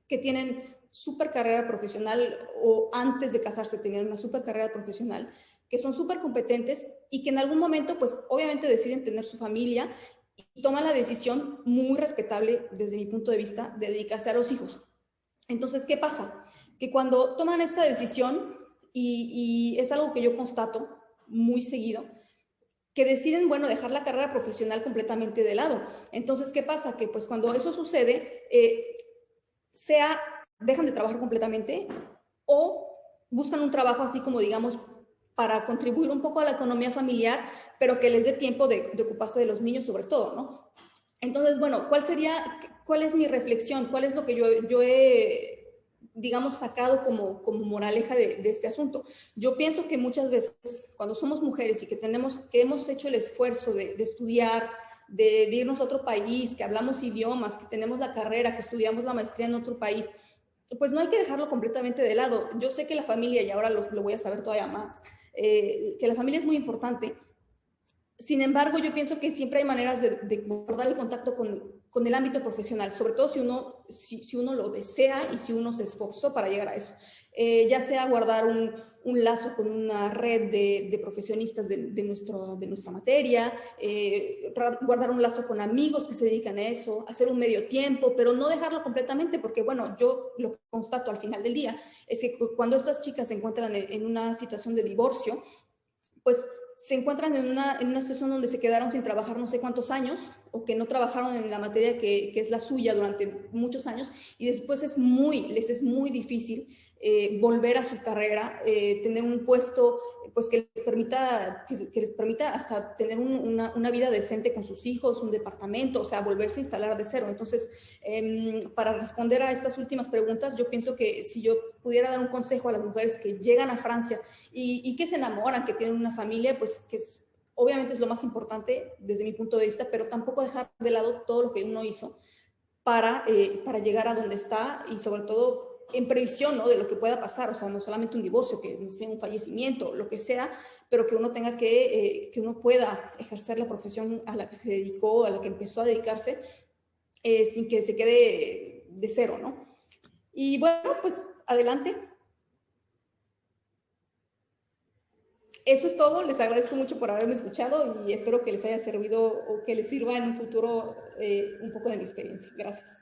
que tienen súper carrera profesional o antes de casarse tenían una súper carrera profesional, que son súper competentes y que en algún momento, pues obviamente deciden tener su familia y toman la decisión muy respetable desde mi punto de vista de dedicarse a los hijos. Entonces, ¿qué pasa? Que cuando toman esta decisión, y es algo que yo constato muy seguido, que deciden, bueno, dejar la carrera profesional completamente de lado. Entonces, ¿qué pasa? Que pues cuando eso sucede, dejan de trabajar completamente o buscan un trabajo así como, digamos, para contribuir un poco a la economía familiar, pero que les dé tiempo de ocuparse de los niños sobre todo, ¿no? Entonces, bueno, ¿cuál es mi reflexión? ¿Cuál es lo que yo he, digamos, sacado como moraleja de este asunto? Yo pienso que muchas veces cuando somos mujeres y que hemos hecho el esfuerzo de estudiar, de irnos a otro país, que hablamos idiomas, que tenemos la carrera, que estudiamos la maestría en otro país, pues no hay que dejarlo completamente de lado. Yo sé que la familia, y ahora lo voy a saber todavía más, que la familia es muy importante. Sin embargo, yo pienso que siempre hay maneras de guardar el contacto con el ámbito profesional, sobre todo si uno lo desea y si uno se esforzó para llegar a eso. Ya sea guardar un lazo con una red de profesionistas de nuestra materia, guardar un lazo con amigos que se dedican a eso, hacer un medio tiempo, pero no dejarlo completamente, porque bueno, yo lo que constato al final del día es que cuando estas chicas se encuentran en una situación de divorcio, pues se encuentran en una situación donde se quedaron sin trabajar no sé cuántos años, o que no trabajaron en la materia que es la suya durante muchos años y después les es muy difícil volver a su carrera, tener un puesto pues que les permita hasta tener una vida decente con sus hijos, un departamento, o sea, volverse a instalar de cero. Entonces, para responder a estas últimas preguntas, yo pienso que si yo pudiera dar un consejo a las mujeres que llegan a Francia y que se enamoran, que tienen una familia, pues que obviamente es lo más importante desde mi punto de vista, pero tampoco dejar de lado todo lo que uno hizo para llegar a donde está y sobre todo en previsión, ¿no?, de lo que pueda pasar, o sea, no solamente un divorcio, que sea un fallecimiento, lo que sea, pero que uno tenga que uno pueda ejercer la profesión a la que se dedicó, a la que empezó a dedicarse, sin que se quede de cero, ¿no? Y bueno, pues adelante. Eso es todo, les agradezco mucho por haberme escuchado y espero que les haya servido o que les sirva en un futuro un poco de mi experiencia. Gracias.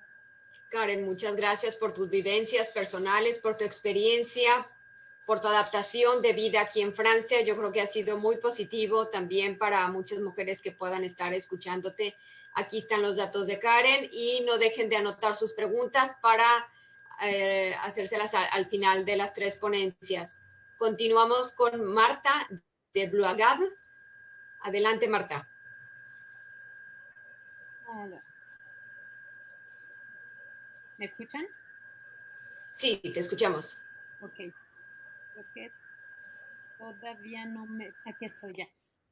Karen, muchas gracias por tus vivencias personales, por tu experiencia, por tu adaptación de vida aquí en Francia. Yo creo que ha sido muy positivo también para muchas mujeres que puedan estar escuchándote. Aquí están los datos de Karen y no dejen de anotar sus preguntas para hacérselas al final de las 3 ponencias. Continuamos con Marta de Blue Agave. Adelante, Marta. Hola. ¿Me escuchan? Sí, te escuchamos. Ok. Creo que todavía no me... Aquí estoy ya.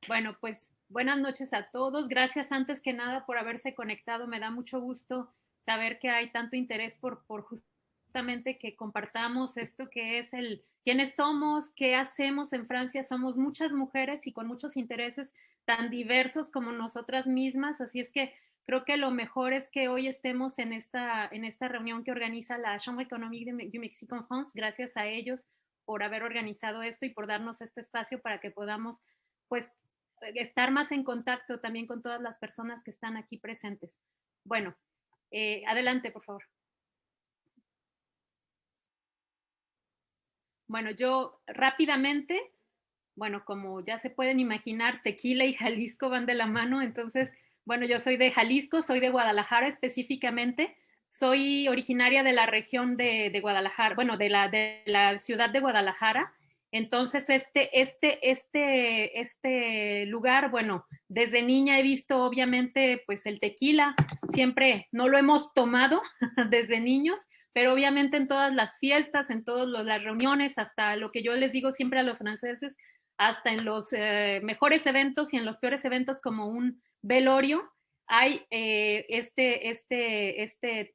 Bueno, pues buenas noches a todos. Gracias antes que nada por haberse conectado. Me da mucho gusto saber que hay tanto interés por justamente que compartamos esto que es el quiénes somos, qué hacemos en Francia. Somos muchas mujeres y con muchos intereses tan diversos como nosotras mismas. Así es que creo que lo mejor es que hoy estemos en esta reunión que organiza la Chambre économique du Mexique en France. Gracias a ellos por haber organizado esto y por darnos este espacio para que podamos, pues, estar más en contacto también con todas las personas que están aquí presentes. Bueno, adelante, por favor. Bueno, yo rápidamente, bueno, como ya se pueden imaginar, Tequila y Jalisco van de la mano, entonces, bueno, yo soy de Jalisco, soy de Guadalajara específicamente, soy originaria de la región de Guadalajara, bueno, de la ciudad de Guadalajara. Entonces, este lugar, bueno, desde niña he visto obviamente pues el tequila, siempre no lo hemos tomado desde niños, pero obviamente en todas las fiestas, en todas las reuniones, hasta lo que yo les digo siempre a los franceses, hasta en los mejores eventos y en los peores eventos como un velorio, hay este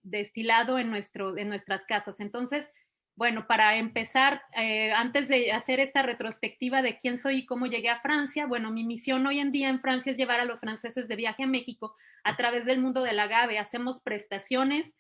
destilado en nuestras casas. Entonces, bueno, para empezar, antes de hacer esta retrospectiva de quién soy y cómo llegué a Francia, bueno, mi misión hoy en día en Francia es llevar a los franceses de viaje a México a través del mundo del agave. Hacemos prestaciones,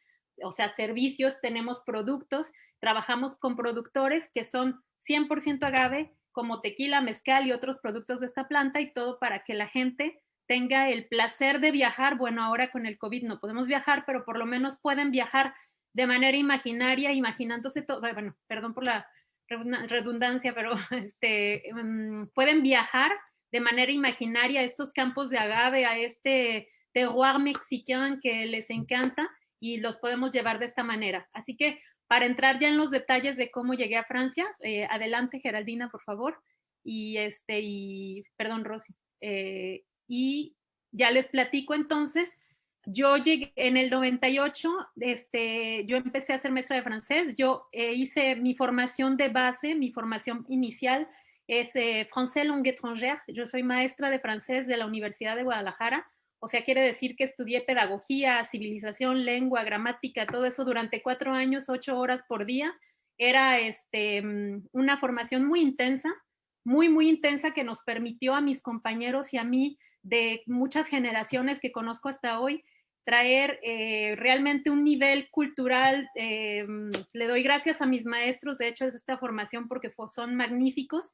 o sea, servicios, tenemos productos, trabajamos con productores que son 100% agave, como tequila, mezcal y otros productos de esta planta, y todo para que la gente tenga el placer de viajar. Bueno, ahora con el COVID no podemos viajar, pero por lo menos pueden viajar de manera imaginaria, imaginándose todo. Bueno, perdón por la redundancia, pero pueden viajar de manera imaginaria a estos campos de agave, a este terroir mexicano que les encanta, y los podemos llevar de esta manera. Así que para entrar ya en los detalles de cómo llegué a Francia, adelante Geraldina, por favor, y perdón, Rosy, y ya les platico entonces. Yo llegué en el 98, yo empecé a ser maestra de francés, yo hice mi formación de base, mi formación inicial es Français langue étrangère, yo soy maestra de francés de la Universidad de Guadalajara, o sea, quiere decir que estudié pedagogía, civilización, lengua, gramática, todo eso durante 4 años, 8 horas por día. Era una formación muy intensa, muy intensa, que nos permitió a mis compañeros y a mí, de muchas generaciones que conozco hasta hoy, traer realmente un nivel cultural. Le doy gracias a mis maestros, de hecho, de esta formación, porque son magníficos,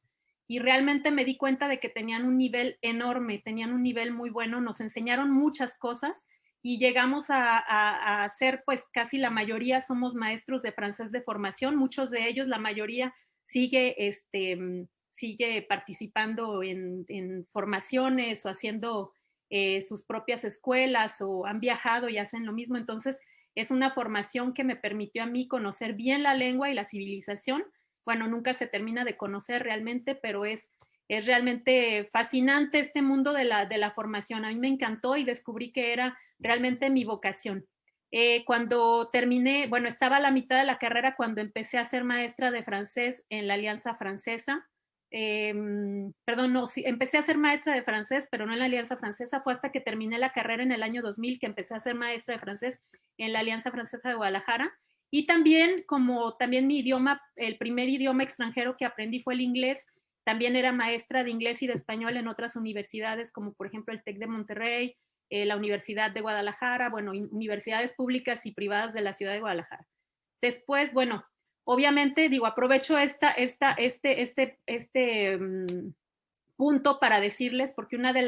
y realmente me di cuenta de que tenían un nivel enorme, tenían un nivel muy bueno, nos enseñaron muchas cosas y llegamos a ser, pues casi la mayoría somos maestros de francés de formación, muchos de ellos, la mayoría sigue participando en formaciones o haciendo sus propias escuelas o han viajado y hacen lo mismo. Entonces, es una formación que me permitió a mí conocer bien la lengua y la civilización. Bueno, nunca se termina de conocer realmente, pero es realmente fascinante este mundo de la formación. A mí me encantó y descubrí que era realmente mi vocación. Cuando terminé, bueno, estaba a la mitad de la carrera cuando empecé a ser maestra de francés en la Alianza Francesa. Perdón, no, sí, empecé a ser maestra de francés, pero no en la Alianza Francesa. Fue hasta que terminé la carrera en el año 2000 que empecé a ser maestra de francés en la Alianza Francesa de Guadalajara. Y también, como también mi idioma, el primer idioma extranjero que aprendí fue el inglés, también era maestra de inglés y de español en otras universidades, como por ejemplo el TEC de Monterrey, la Universidad de Guadalajara, bueno, universidades públicas y privadas de la ciudad de Guadalajara. Después, bueno, obviamente, digo, aprovecho este punto para decirles, porque una de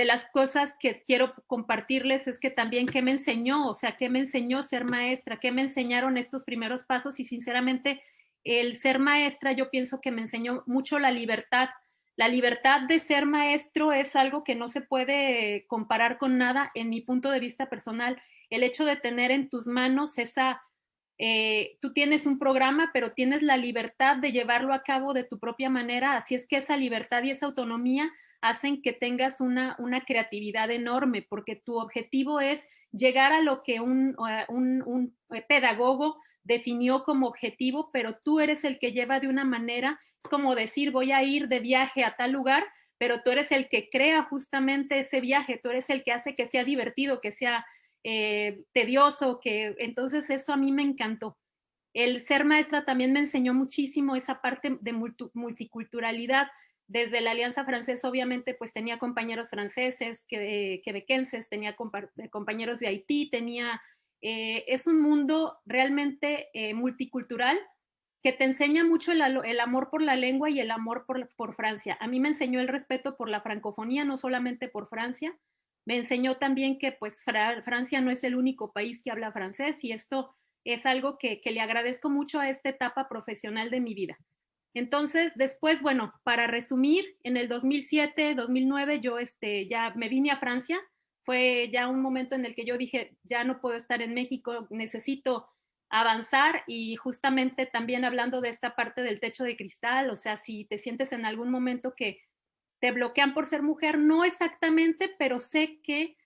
las cosas que quiero compartirles es que también qué me enseñó, o sea, qué me enseñó ser maestra, qué me enseñaron estos primeros pasos, y sinceramente el ser maestra yo pienso que me enseñó mucho la libertad. La libertad de ser maestro es algo que no se puede comparar con nada en mi punto de vista personal. El hecho de tener en tus manos esa, tú tienes un programa, pero tienes la libertad de llevarlo a cabo de tu propia manera, así es que esa libertad y esa autonomía hacen que tengas una creatividad enorme, porque tu objetivo es llegar a lo que un pedagogo definió como objetivo, pero tú eres el que lleva de una manera, es como decir, voy a ir de viaje a tal lugar, pero tú eres el que crea justamente ese viaje, tú eres el que hace que sea divertido, que sea tedioso, que entonces eso a mí me encantó. El ser maestra también me enseñó muchísimo esa parte de multiculturalidad. Desde la Alianza Francesa, obviamente, pues tenía compañeros franceses, quebequenses, tenía compañeros de Haití, es un mundo realmente multicultural que te enseña mucho el amor por la lengua y el amor por Francia. A mí me enseñó el respeto por la francofonía, no solamente por Francia. Me enseñó también que pues Francia no es el único país que habla francés, y esto es algo que le agradezco mucho a esta etapa profesional de mi vida. Entonces, después, bueno, para resumir, en el 2007, 2009, yo ya me vine a Francia. Fue ya un momento en el que yo dije, ya no puedo estar en México, necesito avanzar, y justamente también hablando de esta parte del techo de cristal, o sea, si te sientes en algún momento que te bloquean por ser mujer, no exactamente, pero sé que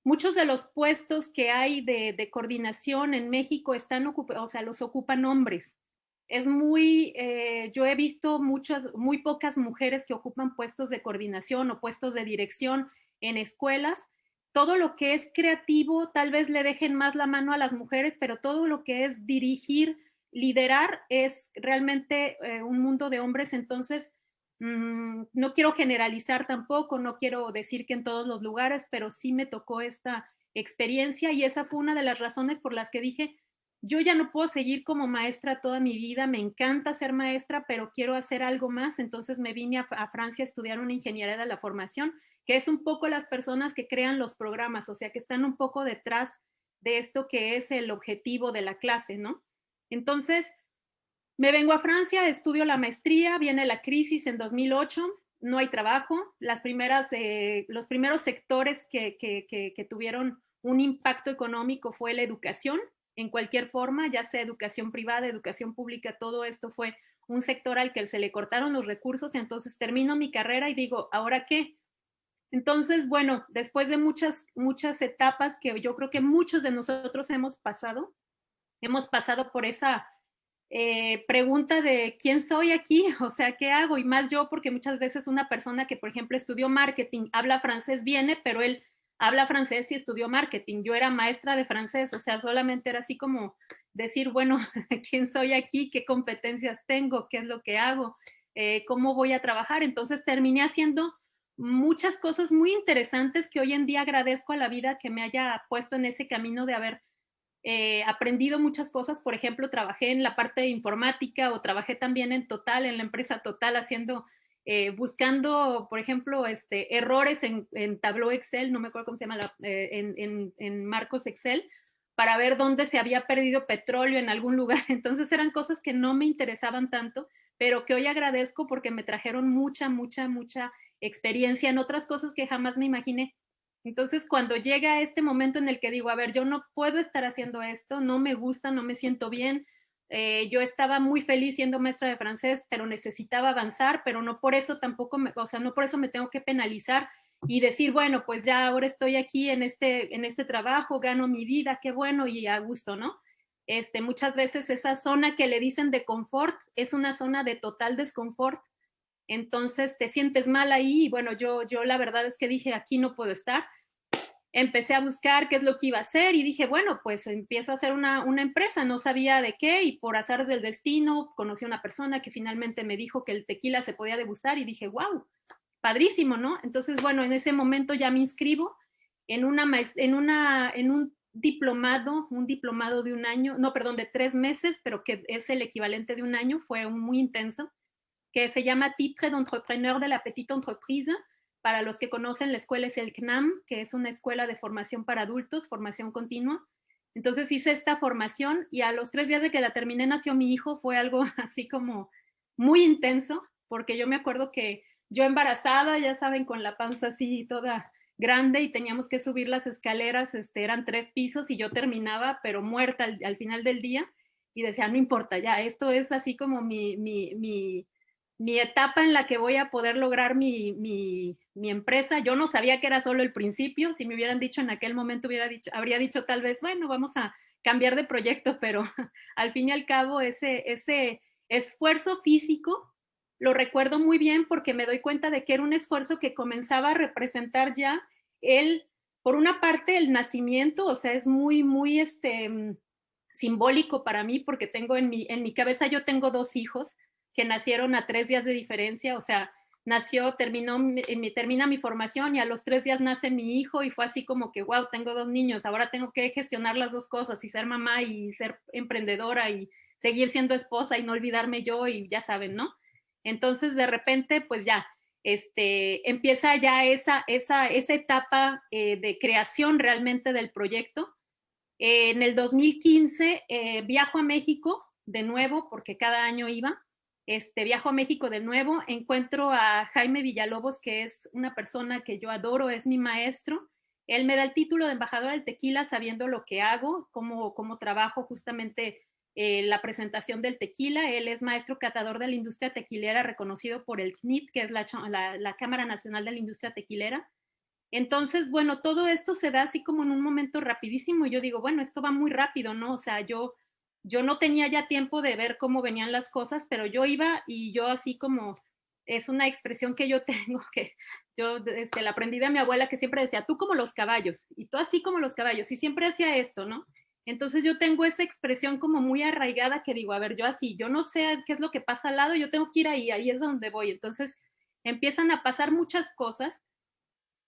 muchos de los puestos que hay de coordinación en México o sea, los ocupan hombres. Es yo he visto muy pocas mujeres que ocupan puestos de coordinación o puestos de dirección en escuelas. Todo lo que es creativo, tal vez le dejen más la mano a las mujeres, pero todo lo que es dirigir, liderar, es realmente un mundo de hombres. Entonces, no quiero generalizar tampoco, no quiero decir que en todos los lugares, pero sí me tocó esta experiencia, y esa fue una de las razones por las que dije, yo ya no puedo seguir como maestra toda mi vida, me encanta ser maestra, pero quiero hacer algo más. Entonces me vine a Francia a estudiar una ingeniería de la formación, que es un poco las personas que crean los programas, o sea, que están un poco detrás de esto que es el objetivo de la clase, ¿no? Entonces, me vengo a Francia, estudio la maestría, viene la crisis en 2008, no hay trabajo, los primeros sectores que tuvieron un impacto económico fue la educación, en cualquier forma, ya sea educación privada, educación pública, todo esto fue un sector al que se le cortaron los recursos. Entonces termino mi carrera y digo, ¿ahora qué? Entonces, bueno, después de muchas etapas que yo creo que muchos de nosotros hemos pasado por esa pregunta de quién soy aquí, o sea, ¿qué hago? Y más yo, porque muchas veces una persona que, por ejemplo, estudió marketing, habla francés, viene, pero él habla francés y estudió marketing. Yo era maestra de francés, o sea, solamente era así como decir, bueno, ¿quién soy aquí? ¿Qué competencias tengo? ¿Qué es lo que hago? ¿Cómo voy a trabajar? Entonces terminé haciendo muchas cosas muy interesantes que hoy en día agradezco a la vida que me haya puesto en ese camino de haber aprendido muchas cosas. Por ejemplo, trabajé en la parte de informática, o trabajé también en Total, en la empresa Total, buscando, por ejemplo, errores en Tableau Excel, no me acuerdo cómo se llama, en marcos Excel, para ver dónde se había perdido petróleo en algún lugar. Entonces eran cosas que no me interesaban tanto, pero que hoy agradezco porque me trajeron mucha experiencia en otras cosas que jamás me imaginé. Entonces, cuando llega este momento en el que digo, a ver, yo no puedo estar haciendo esto, no me gusta, no me siento bien, yo estaba muy feliz siendo maestra de francés, pero necesitaba avanzar, pero no por eso tampoco, o sea, no por eso me tengo que penalizar y decir, bueno, pues ya ahora estoy aquí en este trabajo, gano mi vida, qué bueno y a gusto, ¿no? Muchas veces esa zona que le dicen de confort es una zona de total desconfort. Entonces te sientes mal ahí y bueno, yo la verdad es que dije, aquí no puedo estar. Empecé a buscar qué es lo que iba a hacer y dije, bueno, pues empiezo a hacer una empresa, no sabía de qué y por azar del destino conocí a una persona que finalmente me dijo que el tequila se podía degustar y dije, wow, padrísimo, ¿no? Entonces, bueno, en ese momento ya me inscribo en un diplomado de un año, no, perdón, de 3 meses, pero que es el equivalente de un año, fue muy intenso, que se llama Titre d'Entrepreneur de la Petite Entreprise. Para los que conocen, la escuela es el CNAM, que es una escuela de formación para adultos, formación continua. Entonces hice esta formación y a los 3 días de que la terminé nació mi hijo. Fue algo así como muy intenso, porque yo me acuerdo que yo embarazada, ya saben, con la panza así toda grande y teníamos que subir las escaleras, eran 3 pisos y yo terminaba, pero muerta al final del día y decía, no importa, ya, esto es así como mi etapa en la que voy a poder lograr mi empresa. Yo no sabía que era solo el principio. Si me hubieran dicho en aquel momento, habría dicho tal vez, bueno, vamos a cambiar de proyecto, pero al fin y al cabo ese esfuerzo físico lo recuerdo muy bien porque me doy cuenta de que era un esfuerzo que comenzaba a representar ya por una parte, el nacimiento, o sea, es muy, muy simbólico para mí porque tengo en mi cabeza, yo tengo 2 hijos que nacieron a 3 días de diferencia, o sea, termina mi formación y a los 3 días nace mi hijo y fue así como que, wow, tengo 2 niños, ahora tengo que gestionar las 2 cosas y ser mamá y ser emprendedora y seguir siendo esposa y no olvidarme yo y ya saben, ¿no? Entonces, de repente, pues ya, empieza ya esa etapa de creación realmente del proyecto. En el 2015 viajo a México de nuevo, porque cada año iba, viajo a México de nuevo, encuentro a Jaime Villalobos, que es una persona que yo adoro, es mi maestro. Él me da el título de embajadora del tequila sabiendo lo que hago, cómo trabajo justamente la presentación del tequila. Él es maestro catador de la industria tequilera, reconocido por el CNIT, que es la Cámara Nacional de la Industria Tequilera. Entonces, bueno, todo esto se da así como en un momento rapidísimo y yo digo, bueno, esto va muy rápido, ¿no? O sea, yo no tenía ya tiempo de ver cómo venían las cosas, pero yo iba y yo así como, es una expresión que yo tengo, que yo la aprendí de mi abuela que siempre decía, tú como los caballos, y tú así como los caballos, y siempre hacía esto, ¿no? Entonces yo tengo esa expresión como muy arraigada que digo, a ver, yo así, yo no sé qué es lo que pasa al lado, yo tengo que ir ahí es donde voy. Entonces empiezan a pasar muchas cosas.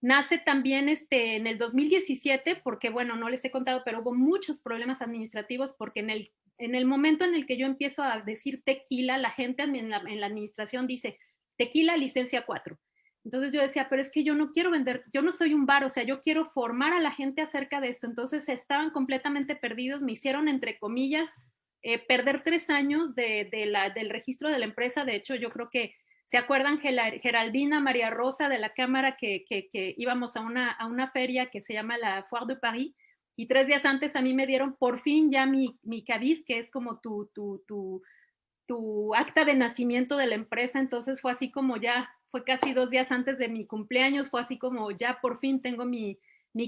Nace también en el 2017, porque bueno, no les he contado, pero hubo muchos problemas administrativos porque en el momento en el que yo empiezo a decir tequila, la gente en la administración dice tequila licencia 4. Entonces yo decía, pero es que yo no quiero vender, yo no soy un bar, o sea, yo quiero formar a la gente acerca de esto. Entonces estaban completamente perdidos, me hicieron, entre comillas, perder 3 años del registro de la empresa. De hecho, yo creo que ¿se acuerdan Geraldina, María Rosa de la Cámara que íbamos a una feria que se llama la Foire de Paris? Y 3 días antes a mí me dieron por fin ya mi CABIS, que es como tu acta de nacimiento de la empresa. Entonces fue así como ya, fue casi 2 días antes de mi cumpleaños, fue así como ya por fin tengo mi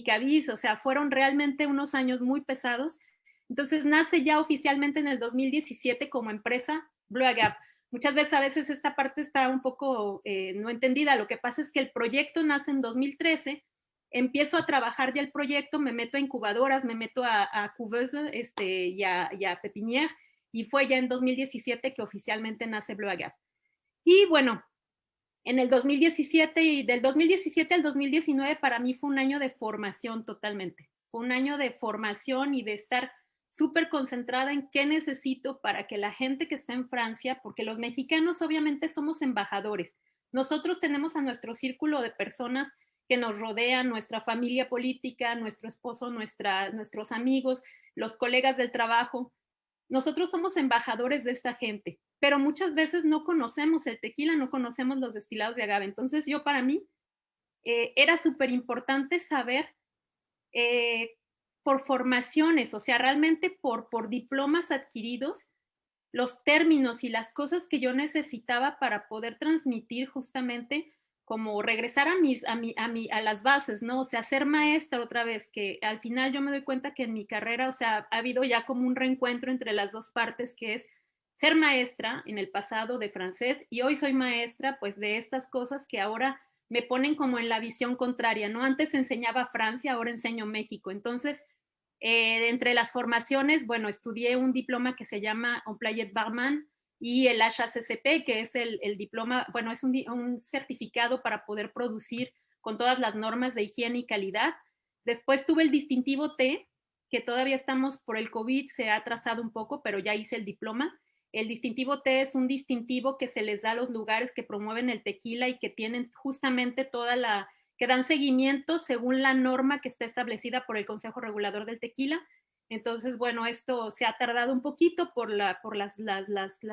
CABIS. O sea, fueron realmente unos años muy pesados. Entonces nace ya oficialmente en el 2017 como empresa Blue Agave. Muchas veces, a veces esta parte está un poco no entendida. Lo que pasa es que el proyecto nace en 2013, empiezo a trabajar ya el proyecto, me meto a incubadoras, me meto a Couveuse y a Pepinière, y fue ya en 2017 que oficialmente nace Blue Agave. Y bueno, en el 2017 y del 2017 al 2019 para mí fue un año de formación totalmente. Fue un año de formación y de estar súper concentrada en qué necesito para que la gente que está en Francia, porque los mexicanos obviamente somos embajadores, nosotros tenemos a nuestro círculo de personas que nos rodean, nuestra familia política, nuestro esposo, nuestros amigos, los colegas del trabajo. Nosotros somos embajadores de esta gente, pero muchas veces no conocemos el tequila, no conocemos los destilados de agave. Entonces yo, para mí, era súper importante saber por formaciones, o sea, realmente por diplomas adquiridos, los términos y las cosas que yo necesitaba para poder transmitir justamente como regresar a las bases, ¿no? O sea, ser maestra otra vez, que al final yo me doy cuenta que en mi carrera, o sea, ha habido ya como un reencuentro entre las dos partes, que es ser maestra en el pasado de francés y hoy soy maestra pues de estas cosas que ahora me ponen como en la visión contraria, ¿no? Antes enseñaba Francia, ahora enseño México. Entonces, entre las formaciones, bueno, estudié un diploma que se llama Employé Barman y el HACCP, que es el diploma, bueno, es un certificado para poder producir con todas las normas de higiene y calidad. Después tuve el distintivo T, que todavía estamos por el COVID, se ha atrasado un poco, pero ya hice el diploma. El distintivo T es un distintivo que se les da a los lugares que promueven el tequila y que tienen justamente que dan seguimiento según la norma que está establecida por el Consejo Regulador del Tequila. Entonces, bueno, esto se ha tardado un poquito por las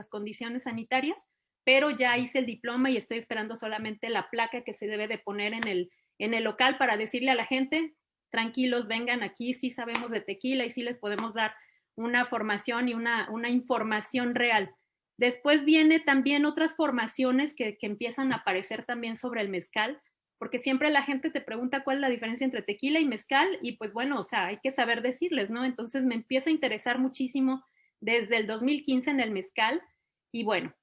condiciones sanitarias, pero ya hice el diploma y estoy esperando solamente la placa que se debe de poner en el local para decirle a la gente, tranquilos, vengan aquí, sí sabemos de tequila y sí les podemos dar una formación y una información real. Después viene también otras formaciones que empiezan a aparecer también sobre el mezcal, porque siempre la gente te pregunta cuál es la diferencia entre tequila y mezcal, y pues bueno, o sea, hay que saber decirles, ¿no? Entonces me empieza a interesar muchísimo desde el 2015 en el mezcal, y bueno,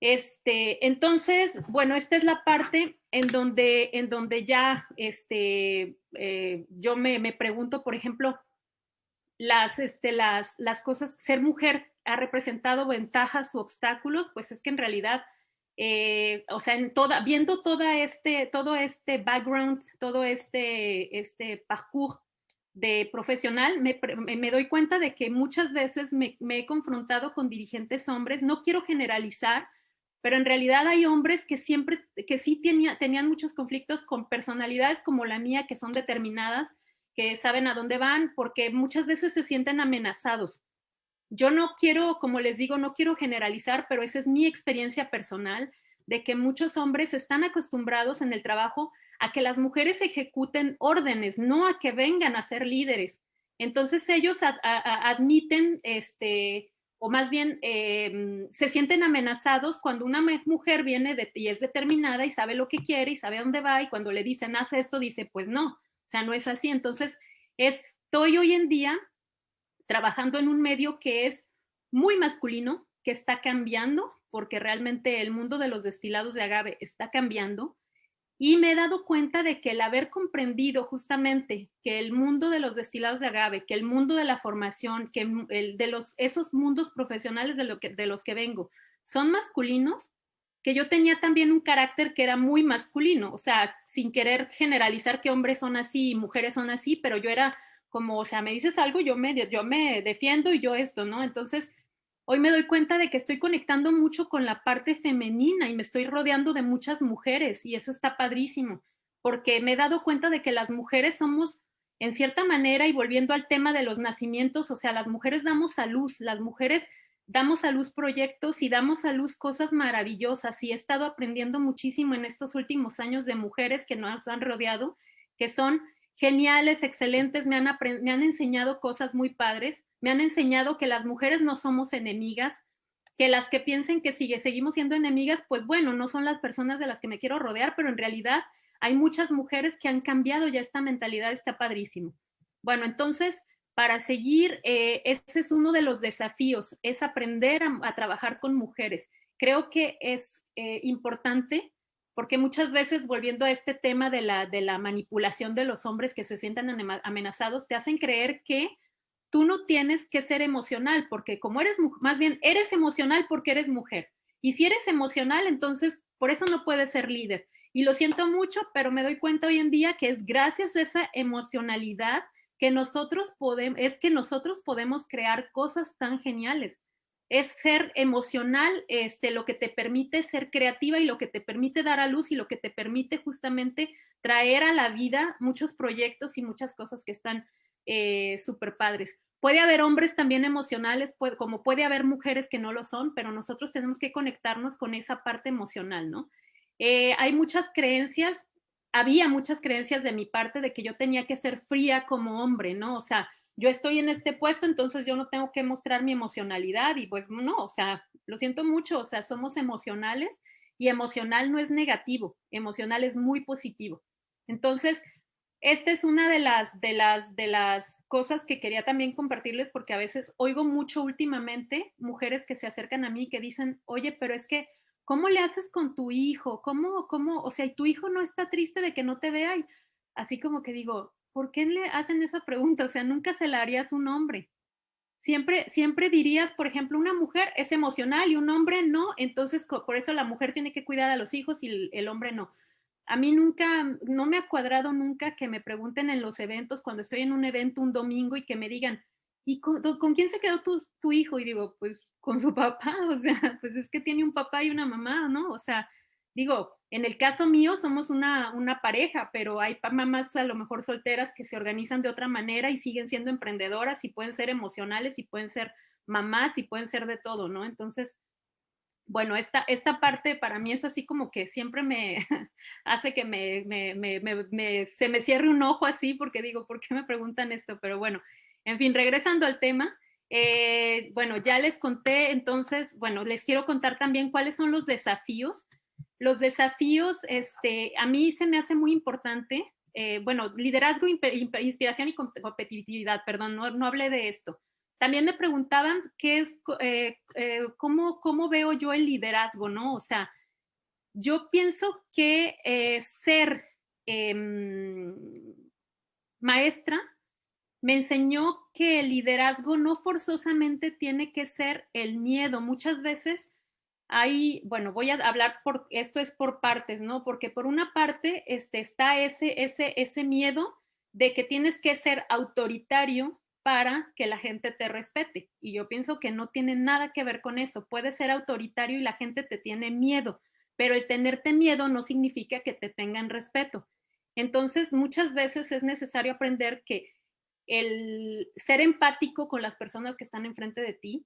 entonces, bueno, esta es la parte en donde ya yo me pregunto, por ejemplo, las cosas, ser mujer ha representado ventajas u obstáculos, pues es que en realidad, o sea, viendo todo este background, todo este parcours de profesional, me doy cuenta de que muchas veces me he confrontado con dirigentes hombres, no quiero generalizar, pero en realidad hay hombres que sí tenían muchos conflictos con personalidades como la mía, que son determinadas, que saben a dónde van, porque muchas veces se sienten amenazados. Yo no quiero, como les digo, no quiero generalizar, pero esa es mi experiencia personal, de que muchos hombres están acostumbrados en el trabajo a que las mujeres ejecuten órdenes, no a que vengan a ser líderes. Entonces ellos admiten, o más bien se sienten amenazados cuando una mujer viene y es determinada y sabe lo que quiere y sabe a dónde va, y cuando le dicen, haz esto, dice, pues no, o sea, no es así. Entonces, estoy hoy en día trabajando en un medio que es muy masculino, que está cambiando, porque realmente el mundo de los destilados de agave está cambiando, y me he dado cuenta de que el haber comprendido justamente que el mundo de los destilados de agave, que el mundo de la formación, que esos mundos profesionales de los que vengo son masculinos, que yo tenía también un carácter que era muy masculino, o sea, sin querer generalizar que hombres son así y mujeres son así, pero yo era como, o sea, me dices algo, yo me defiendo y yo esto, ¿no? Entonces, hoy me doy cuenta de que estoy conectando mucho con la parte femenina y me estoy rodeando de muchas mujeres, y eso está padrísimo, porque me he dado cuenta de que las mujeres somos, en cierta manera, y volviendo al tema de los nacimientos, o sea, las mujeres damos a luz, las mujeres damos a luz proyectos y damos a luz cosas maravillosas, y he estado aprendiendo muchísimo en estos últimos años de mujeres que nos han rodeado, que son geniales, excelentes, me han enseñado cosas muy padres, me han enseñado que las mujeres no somos enemigas, que las que piensen que seguimos siendo enemigas, pues bueno, no son las personas de las que me quiero rodear, pero en realidad hay muchas mujeres que han cambiado ya esta mentalidad, está padrísimo. Bueno, entonces, para seguir, ese es uno de los desafíos, es aprender a trabajar con mujeres. Creo que es importante, porque muchas veces, volviendo a este tema de la manipulación de los hombres que se sientan amenazados, te hacen creer que tú no tienes que ser emocional, porque como eres, más bien, eres emocional porque eres mujer. Y si eres emocional, entonces por eso no puedes ser líder. Y lo siento mucho, pero me doy cuenta hoy en día que es gracias a esa emocionalidad que nosotros podemos crear cosas tan geniales. Es ser emocional, lo que te permite ser creativa y lo que te permite dar a luz y lo que te permite justamente traer a la vida muchos proyectos y muchas cosas que están súper padres. Puede haber hombres también emocionales, como puede haber mujeres que no lo son, pero nosotros tenemos que conectarnos con esa parte emocional, ¿no? Hay muchas creencias había muchas creencias de mi parte de que yo tenía que ser fría como hombre, ¿no? O sea, yo estoy en este puesto, entonces yo no tengo que mostrar mi emocionalidad y pues no, o sea, lo siento mucho, o sea, somos emocionales y emocional no es negativo, emocional es muy positivo. Entonces, esta es una de las cosas que quería también compartirles porque a veces oigo mucho últimamente mujeres que se acercan a mí y que dicen, oye, pero es que, ¿cómo le haces con tu hijo? O sea, y tu hijo no está triste de que no te vea? Y así como que digo, ¿por qué le hacen esa pregunta? O sea, nunca se la harías a un hombre. Siempre dirías, por ejemplo, una mujer es emocional y un hombre no, entonces por eso la mujer tiene que cuidar a los hijos y el hombre no. A mí no me ha cuadrado nunca que me pregunten en los eventos, cuando estoy en un evento un domingo y que me digan, ¿y con quién se quedó tu hijo? Y digo, pues con su papá, o sea, pues es que tiene un papá y una mamá, ¿no? O sea, digo, en el caso mío somos una pareja, pero hay mamás a lo mejor solteras que se organizan de otra manera y siguen siendo emprendedoras y pueden ser emocionales y pueden ser mamás y pueden ser de todo, ¿no? Entonces, bueno, esta parte para mí es así como que siempre me hace que se me cierre un ojo así porque digo, ¿por qué me preguntan esto? Pero bueno, en fin, regresando al tema, bueno, ya les conté, entonces, bueno, les quiero contar también cuáles son los desafíos. Los desafíos, a mí se me hace muy importante, bueno, liderazgo, inspiración y competitividad, perdón, no hablé de esto. También me preguntaban cómo veo yo el liderazgo, ¿no? O sea, yo pienso que ser maestra me enseñó que el liderazgo no forzosamente tiene que ser el miedo. Muchas veces bueno, voy a hablar esto es por partes, ¿no? Porque por una parte está ese miedo de que tienes que ser autoritario para que la gente te respete. Y yo pienso que no tiene nada que ver con eso. Puedes ser autoritario y la gente te tiene miedo, pero el tenerte miedo no significa que te tengan respeto. Entonces, muchas veces es necesario aprender que el ser empático con las personas que están enfrente de ti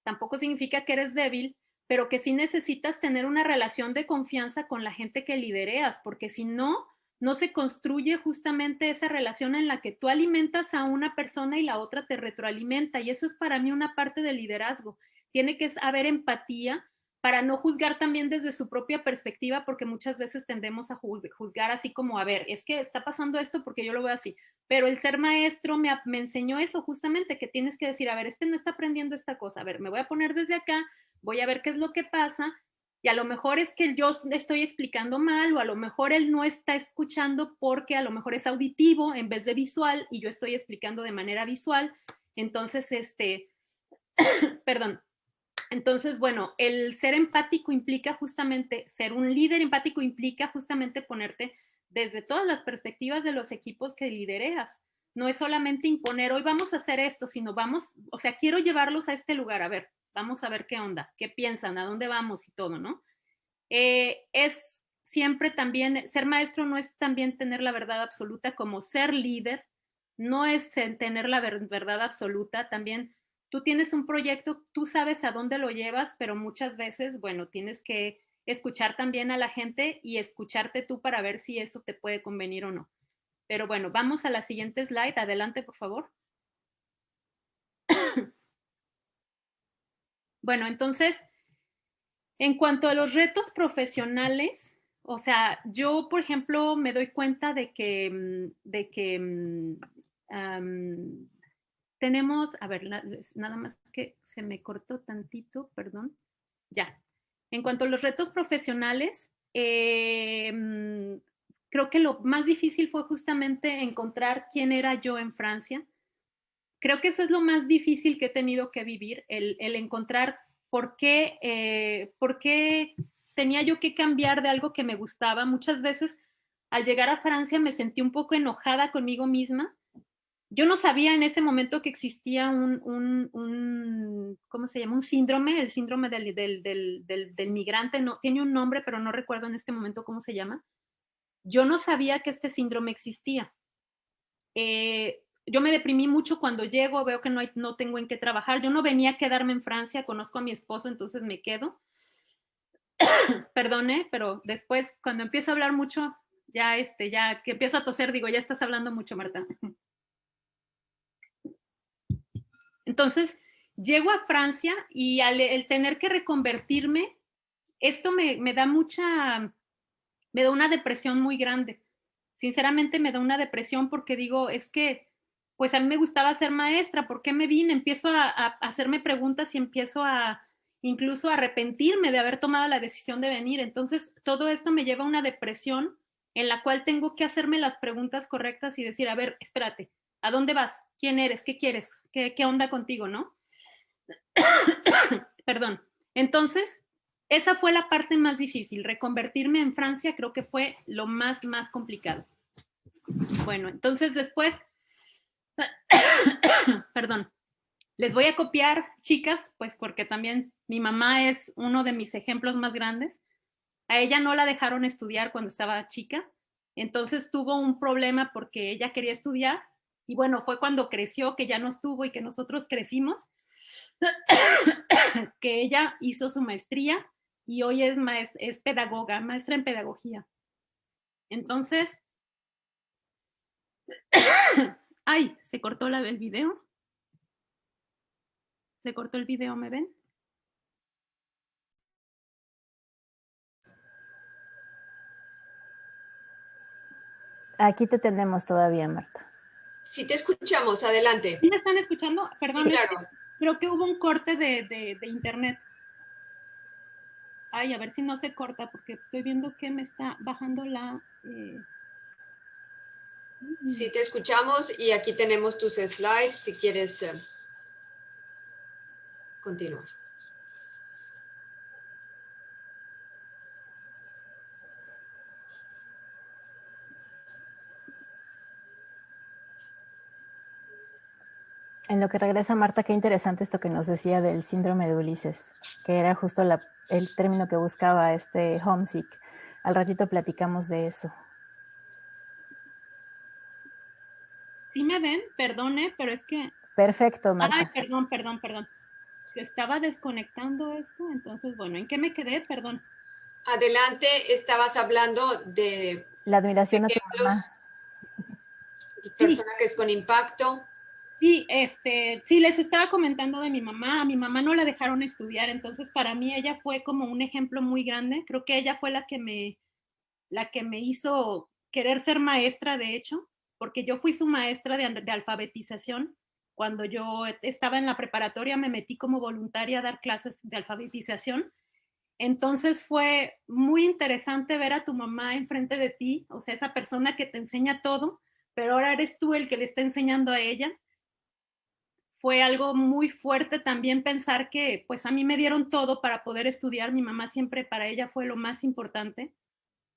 tampoco significa que eres débil, pero que sí necesitas tener una relación de confianza con la gente que lidereas, porque si no, no se construye justamente esa relación en la que tú alimentas a una persona y la otra te retroalimenta. Y eso es para mí una parte del liderazgo. Tiene que haber empatía para no juzgar también desde su propia perspectiva, porque muchas veces tendemos a juzgar así como, a ver, es que está pasando esto porque yo lo veo así. Pero el ser maestro me enseñó eso justamente, que tienes que decir, a ver, no está aprendiendo esta cosa, a ver, me voy a poner desde acá, voy a ver qué es lo que pasa, y a lo mejor es que yo estoy explicando mal, o a lo mejor él no está escuchando porque a lo mejor es auditivo en vez de visual, y yo estoy explicando de manera visual. Entonces, perdón. Entonces, bueno, el ser empático implica justamente, ser un líder empático implica justamente ponerte desde todas las perspectivas de los equipos que lidereas. No es solamente imponer, hoy vamos a hacer esto, sino vamos, o sea, quiero llevarlos a este lugar, a ver, vamos a ver qué onda, qué piensan, a dónde vamos y todo, ¿no? Es siempre también, ser maestro no es también tener la verdad absoluta, como ser líder no es tener la verdad absoluta, también tú tienes un proyecto, tú sabes a dónde lo llevas, pero muchas veces, bueno, tienes que escuchar también a la gente y escucharte tú para ver si eso te puede convenir o no. Pero bueno, vamos a la siguiente slide. Adelante, por favor. Bueno, entonces, en cuanto a los retos profesionales, o sea, yo, por ejemplo, me doy cuenta de que tenemos, a ver, nada más que se me cortó tantito, perdón. Ya. En cuanto a los retos profesionales, creo que lo más difícil fue justamente encontrar quién era yo en Francia. Creo que eso es lo más difícil que he tenido que vivir, el encontrar por qué tenía yo que cambiar de algo que me gustaba. Muchas veces al llegar a Francia me sentí un poco enojada conmigo misma. Yo no sabía en ese momento que existía ¿cómo se llama? Un síndrome, el síndrome del migrante. No, tiene un nombre, pero no recuerdo en este momento cómo se llama. Yo no sabía que este síndrome existía. Yo me deprimí mucho cuando llego, veo que no tengo en qué trabajar. Yo no venía a quedarme en Francia, conozco a mi esposo, entonces me quedo. Perdone, pero después, cuando empiezo a hablar mucho, ya que empiezo a toser, digo, ya estás hablando mucho, Marta. Entonces, llego a Francia y el tener que reconvertirme, esto me da una depresión muy grande. Sinceramente me da una depresión porque digo, es que, pues a mí me gustaba ser maestra, ¿por qué me vine? Empiezo a hacerme preguntas y empiezo incluso a arrepentirme de haber tomado la decisión de venir. Entonces, todo esto me lleva a una depresión en la cual tengo que hacerme las preguntas correctas y decir, a ver, espérate, ¿a dónde vas? ¿Quién eres? ¿Qué quieres? ¿Qué onda contigo, no? Perdón. Entonces, esa fue la parte más difícil. Reconvertirme en Francia creo que fue lo más complicado. Bueno, entonces después, perdón, les voy a copiar, chicas, pues porque también mi mamá es uno de mis ejemplos más grandes. A ella no la dejaron estudiar cuando estaba chica, entonces tuvo un problema porque ella quería estudiar y bueno, fue cuando creció que ya no estuvo y que nosotros crecimos, que ella hizo su maestría y hoy es pedagoga, maestra en pedagogía. Entonces, ay, se cortó el video. Se cortó el video, ¿me ven? Aquí te tenemos todavía, Marta. Sí, te escuchamos, adelante. ¿Sí me están escuchando? Perdón, sí, claro. Creo que hubo un corte de internet. Ay, a ver si no se corta, porque estoy viendo que me está bajando la... Sí, te escuchamos y aquí tenemos tus slides si quieres continuar. En lo que regresa Marta, qué interesante esto que nos decía del síndrome de Ulises, que era justo el término que buscaba homesick. Al ratito platicamos de eso. ¿Sí me ven? Perdone, pero es que... Perfecto, Marta. Ay, perdón. Estaba desconectando esto, entonces, bueno, ¿en qué me quedé? Perdón. Adelante, estabas hablando de... La admiración a tu mamá. Personajes con impacto. Sí, sí, les estaba comentando de mi mamá. A mi mamá no la dejaron estudiar, entonces para mí ella fue como un ejemplo muy grande. Creo que ella fue la que me hizo querer ser maestra, de hecho, porque yo fui su maestra de alfabetización. Cuando yo estaba en la preparatoria me metí como voluntaria a dar clases de alfabetización. Entonces fue muy interesante ver a tu mamá enfrente de ti, o sea, esa persona que te enseña todo, pero ahora eres tú el que le está enseñando a ella. Fue algo muy fuerte también pensar que pues a mí me dieron todo para poder estudiar. Mi mamá siempre para ella fue lo más importante.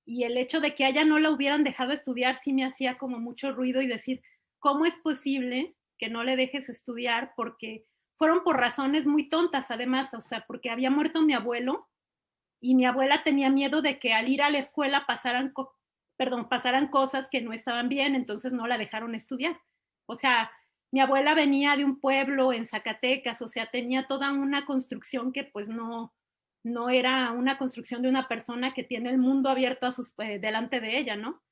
Y el hecho de que a ella no la hubieran dejado estudiar sí me hacía como mucho ruido y decir, ¿cómo es posible que no le dejes estudiar? Porque fueron por razones muy tontas además, o sea, porque había muerto mi abuelo y mi abuela tenía miedo de que al ir a la escuela pasaran cosas que no estaban bien, entonces no la dejaron estudiar. O sea, mi abuela venía de un pueblo en Zacatecas, o sea, tenía toda una construcción que pues no era una construcción de una persona que tiene el mundo abierto delante de ella, ¿no?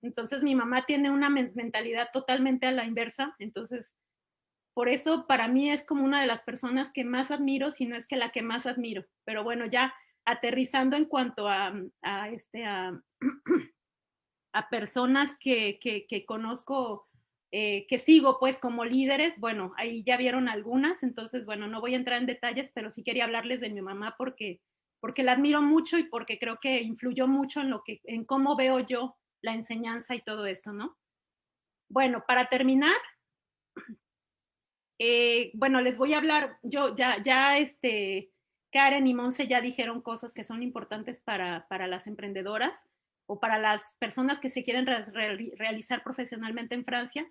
Entonces mi mamá tiene una mentalidad totalmente a la inversa, entonces por eso para mí es como una de las personas que más admiro, si no es que la que más admiro. Pero bueno, ya aterrizando en cuanto a personas que conozco, que sigo pues como líderes, bueno, ahí ya vieron algunas, entonces bueno, no voy a entrar en detalles, pero sí quería hablarles de mi mamá porque la admiro mucho y porque creo que influyó mucho en cómo veo yo la enseñanza y todo esto, ¿no? Bueno, para terminar, bueno, les voy a hablar, yo ya Karen y Monse ya dijeron cosas que son importantes para las emprendedoras o para las personas que se quieren realizar profesionalmente en Francia.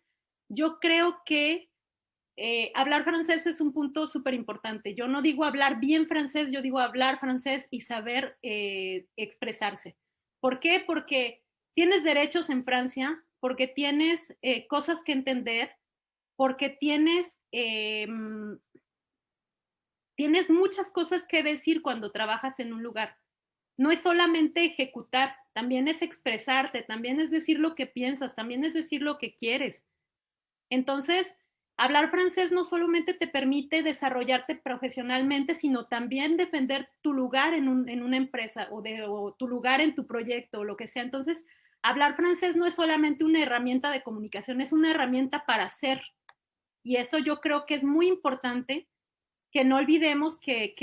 Yo creo que hablar francés es un punto súper importante. Yo no digo hablar bien francés, yo digo hablar francés y saber expresarse. ¿Por qué? Porque tienes derechos en Francia, porque tienes cosas que entender, porque tienes muchas cosas que decir cuando trabajas en un lugar. No es solamente ejecutar, también es expresarte, también es decir lo que piensas, también es decir lo que quieres. Entonces, hablar francés no solamente te permite desarrollarte profesionalmente, sino también defender tu lugar en una empresa o tu lugar en tu proyecto o lo que sea. Entonces, hablar francés no es solamente una herramienta de comunicación, es una herramienta para ser. Y eso yo creo que es muy importante, que no olvidemos que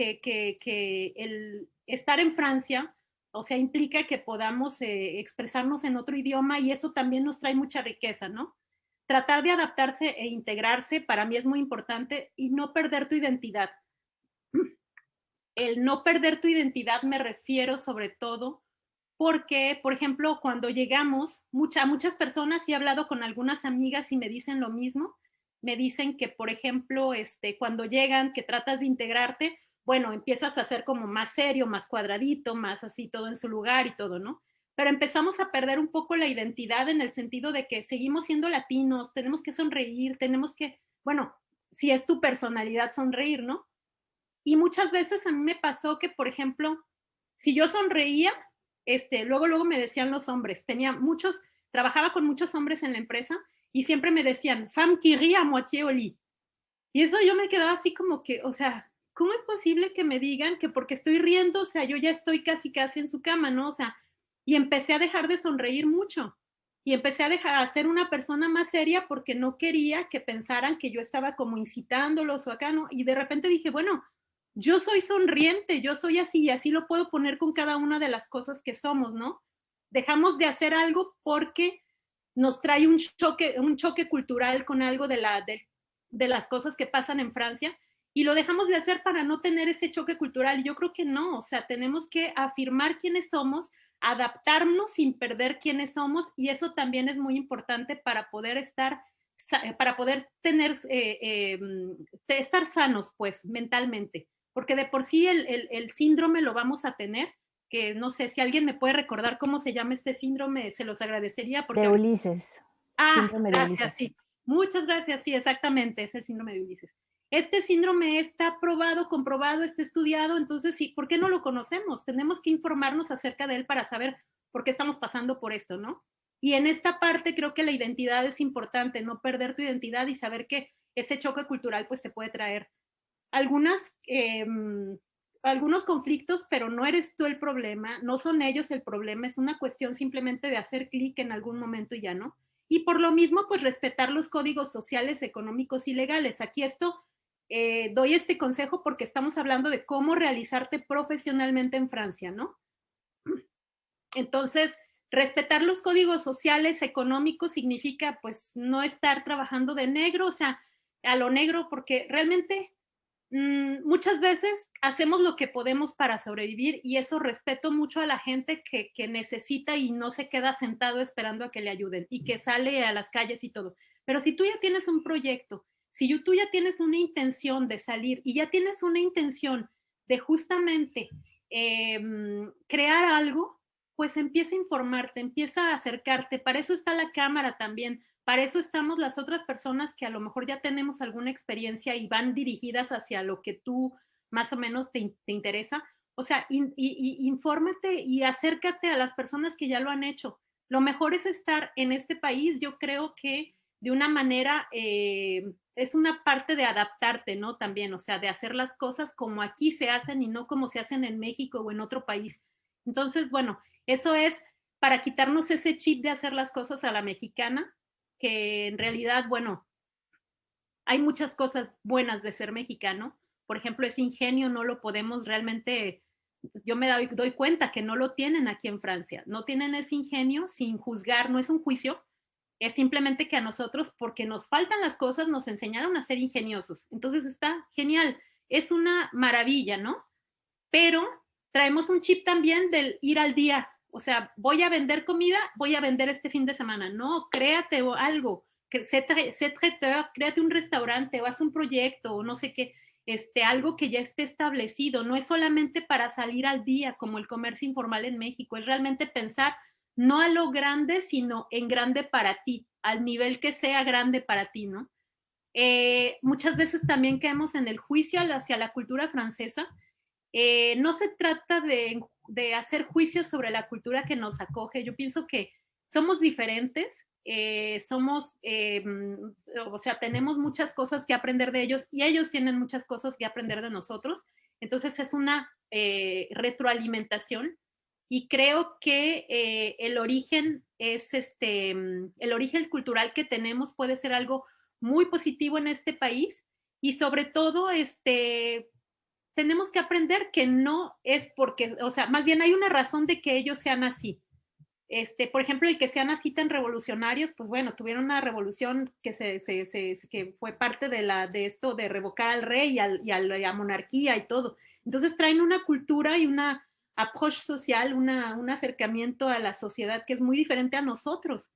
el estar en Francia, o sea, implica que podamos expresarnos en otro idioma y eso también nos trae mucha riqueza, ¿no? Tratar de adaptarse e integrarse para mí es muy importante y no perder tu identidad. El no perder tu identidad me refiero sobre todo porque, por ejemplo, cuando llegamos, muchas personas, y he hablado con algunas amigas y me dicen lo mismo, me dicen que, por ejemplo, cuando llegan, que tratas de integrarte, bueno, empiezas a ser como más serio, más cuadradito, más así, todo en su lugar y todo, ¿no? Pero empezamos a perder un poco la identidad en el sentido de que seguimos siendo latinos, tenemos que sonreír, tenemos que, bueno, si es tu personalidad sonreír, ¿no? Y muchas veces a mí me pasó que, por ejemplo, si yo sonreía, luego me decían los hombres, trabajaba con muchos hombres en la empresa y siempre me decían, femme qui rit à moitié au lit. Y eso yo me quedaba así como que, o sea, ¿cómo es posible que me digan que porque estoy riendo, o sea, yo ya estoy casi en su cama, ¿no? O sea, y empecé a dejar de sonreír mucho y empecé a ser una persona más seria porque no quería que pensaran que yo estaba como incitándolos o acá, ¿no? Y de repente dije, bueno, yo soy sonriente, yo soy así y así lo puedo poner con cada una de las cosas que somos, ¿no? Dejamos de hacer algo porque nos trae un choque cultural con algo de las cosas que pasan en Francia y lo dejamos de hacer para no tener ese choque cultural. Yo creo que no, o sea, tenemos que afirmar quiénes somos, adaptarnos sin perder quiénes somos y eso también es muy importante para poder estar estar sanos, pues, mentalmente, porque de por sí el síndrome lo vamos a tener, que no sé si alguien me puede recordar cómo se llama este síndrome, se los agradecería. Porque de Ulises. Síndrome de Ulises. Sí. Muchas gracias, sí, exactamente, es el síndrome de Ulises. Este síndrome está probado, comprobado, está estudiado, entonces sí, ¿por qué no lo conocemos? Tenemos que informarnos acerca de él para saber por qué estamos pasando por esto, ¿no? Y en esta parte creo que la identidad es importante, no perder tu identidad y saber que ese choque cultural pues te puede traer algunos conflictos, pero no eres tú el problema, no son ellos el problema, es una cuestión simplemente de hacer clic en algún momento y ya, ¿no? Y por lo mismo, pues respetar los códigos sociales, económicos y legales. Aquí doy este consejo porque estamos hablando de cómo realizarte profesionalmente en Francia, ¿no? Entonces, respetar los códigos sociales, económicos, significa pues no estar trabajando de negro, o sea, a lo negro, porque realmente muchas veces hacemos lo que podemos para sobrevivir y eso respeto mucho a la gente que necesita y no se queda sentado esperando a que le ayuden y que sale a las calles y todo. Pero si tú ya tienes un proyecto, si tú ya tienes una intención de salir y ya tienes una intención de justamente crear algo, pues empieza a informarte, empieza a acercarte. Para eso está la cámara también. Para eso estamos las otras personas que a lo mejor ya tenemos alguna experiencia y van dirigidas hacia lo que tú más o menos te interesa. O sea, infórmate y acércate a las personas que ya lo han hecho. Lo mejor es estar en este país, yo creo que de una manera, es una parte de adaptarte, ¿no? También, o sea, de hacer las cosas como aquí se hacen y no como se hacen en México o en otro país. Entonces, bueno, eso es para quitarnos ese chip de hacer las cosas a la mexicana, que en realidad, bueno, hay muchas cosas buenas de ser mexicano. Por ejemplo, ese ingenio no lo podemos realmente, yo me doy cuenta que no lo tienen aquí en Francia. No tienen ese ingenio sin juzgar, no es un juicio, es simplemente que a nosotros, porque nos faltan las cosas, nos enseñaron a ser ingeniosos. Entonces está genial, es una maravilla, ¿no? Pero traemos un chip también del ir al día. O sea, voy a vender comida, voy a vender este fin de semana. No, créate algo, sé traiteur, créate un restaurante o haz un proyecto o no sé qué, algo que ya esté establecido. No es solamente para salir al día como el comercio informal en México, es realmente pensar no a lo grande, sino en grande para ti, al nivel que sea grande para ti, ¿no? Muchas veces también caemos en el juicio hacia la cultura francesa. No se trata de de hacer juicios sobre la cultura que nos acoge. Yo pienso que somos diferentes, o sea, tenemos muchas cosas que aprender de ellos y ellos tienen muchas cosas que aprender de nosotros. Entonces es una retroalimentación y creo que el origen el origen cultural que tenemos puede ser algo muy positivo en este país y sobre todo tenemos que aprender que no es porque, o sea, más bien hay una razón de que ellos sean así. Por ejemplo, el que sean así tan revolucionarios, pues bueno, tuvieron una revolución que fue parte de esto de revocar al rey y a la monarquía y todo. Entonces traen una cultura y una approach social, un acercamiento a la sociedad que es muy diferente a nosotros.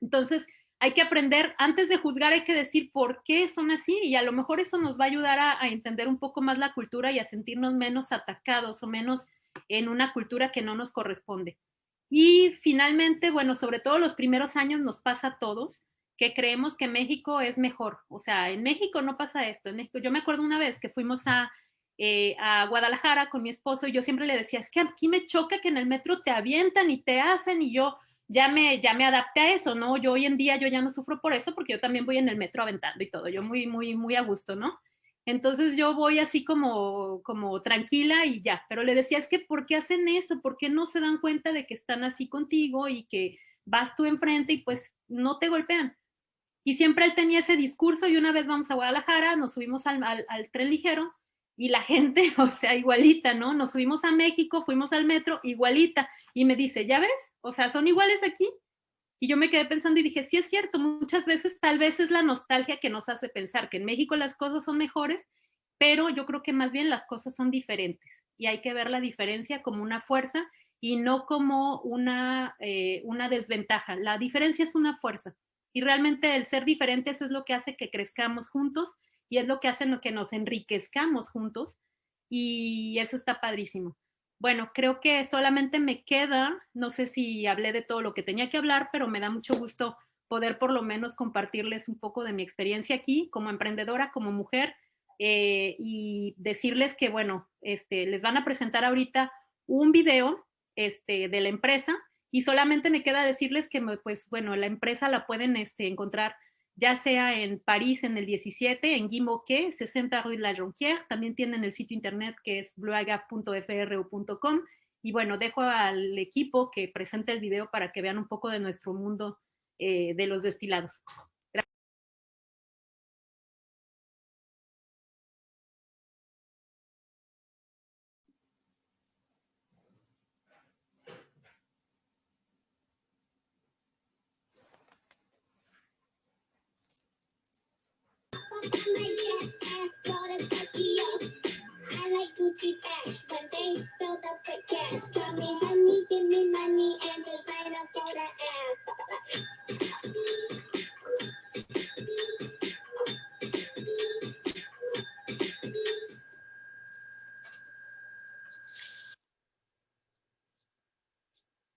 Entonces, hay que aprender, antes de juzgar hay que decir por qué son así y a lo mejor eso nos va a ayudar a entender un poco más la cultura y a sentirnos menos atacados o menos en una cultura que no nos corresponde. Y finalmente, bueno, sobre todo los primeros años nos pasa a todos que creemos que México es mejor. O sea, en México no pasa esto. En México, yo me acuerdo una vez que fuimos a Guadalajara con mi esposo y yo siempre le decía, es que aquí me choca que en el metro te avientan y te hacen y yo ya me adapté a eso, ¿no? Yo hoy en día yo ya no sufro por eso porque yo también voy en el metro aventando y todo, yo muy, muy, muy a gusto, ¿no? Entonces yo voy así como tranquila y ya, pero le decía, es que ¿por qué hacen eso? ¿Por qué no se dan cuenta de que están así contigo y que vas tú enfrente y pues no te golpean? Y siempre él tenía ese discurso y una vez vamos a Guadalajara, nos subimos al tren ligero y la gente, o sea, igualita, ¿no? Nos subimos a México, fuimos al metro, igualita. Y me dice, ¿ya ves? O sea, ¿son iguales aquí? Y yo me quedé pensando y dije, sí es cierto, muchas veces tal vez es la nostalgia que nos hace pensar que en México las cosas son mejores, pero yo creo que más bien las cosas son diferentes y hay que ver la diferencia como una fuerza y no como una desventaja. La diferencia es una fuerza y realmente el ser diferentes es lo que hace que crezcamos juntos y es lo que hace que nos enriquezcamos juntos y eso está padrísimo. Bueno, creo que solamente me queda, no sé si hablé de todo lo que tenía que hablar, pero me da mucho gusto poder por lo menos compartirles un poco de mi experiencia aquí como emprendedora, como mujer, y decirles que, bueno, les van a presentar ahorita un video de la empresa y solamente me queda decirles que, pues, bueno, la empresa la pueden encontrar ya sea en París en el 17, en Guy Moquet, 60 Rue de la Jonquière, también tienen el sitio internet que es blueagave.fru.com y bueno, dejo al equipo que presente el video para que vean un poco de nuestro mundo de los destilados. Gracias.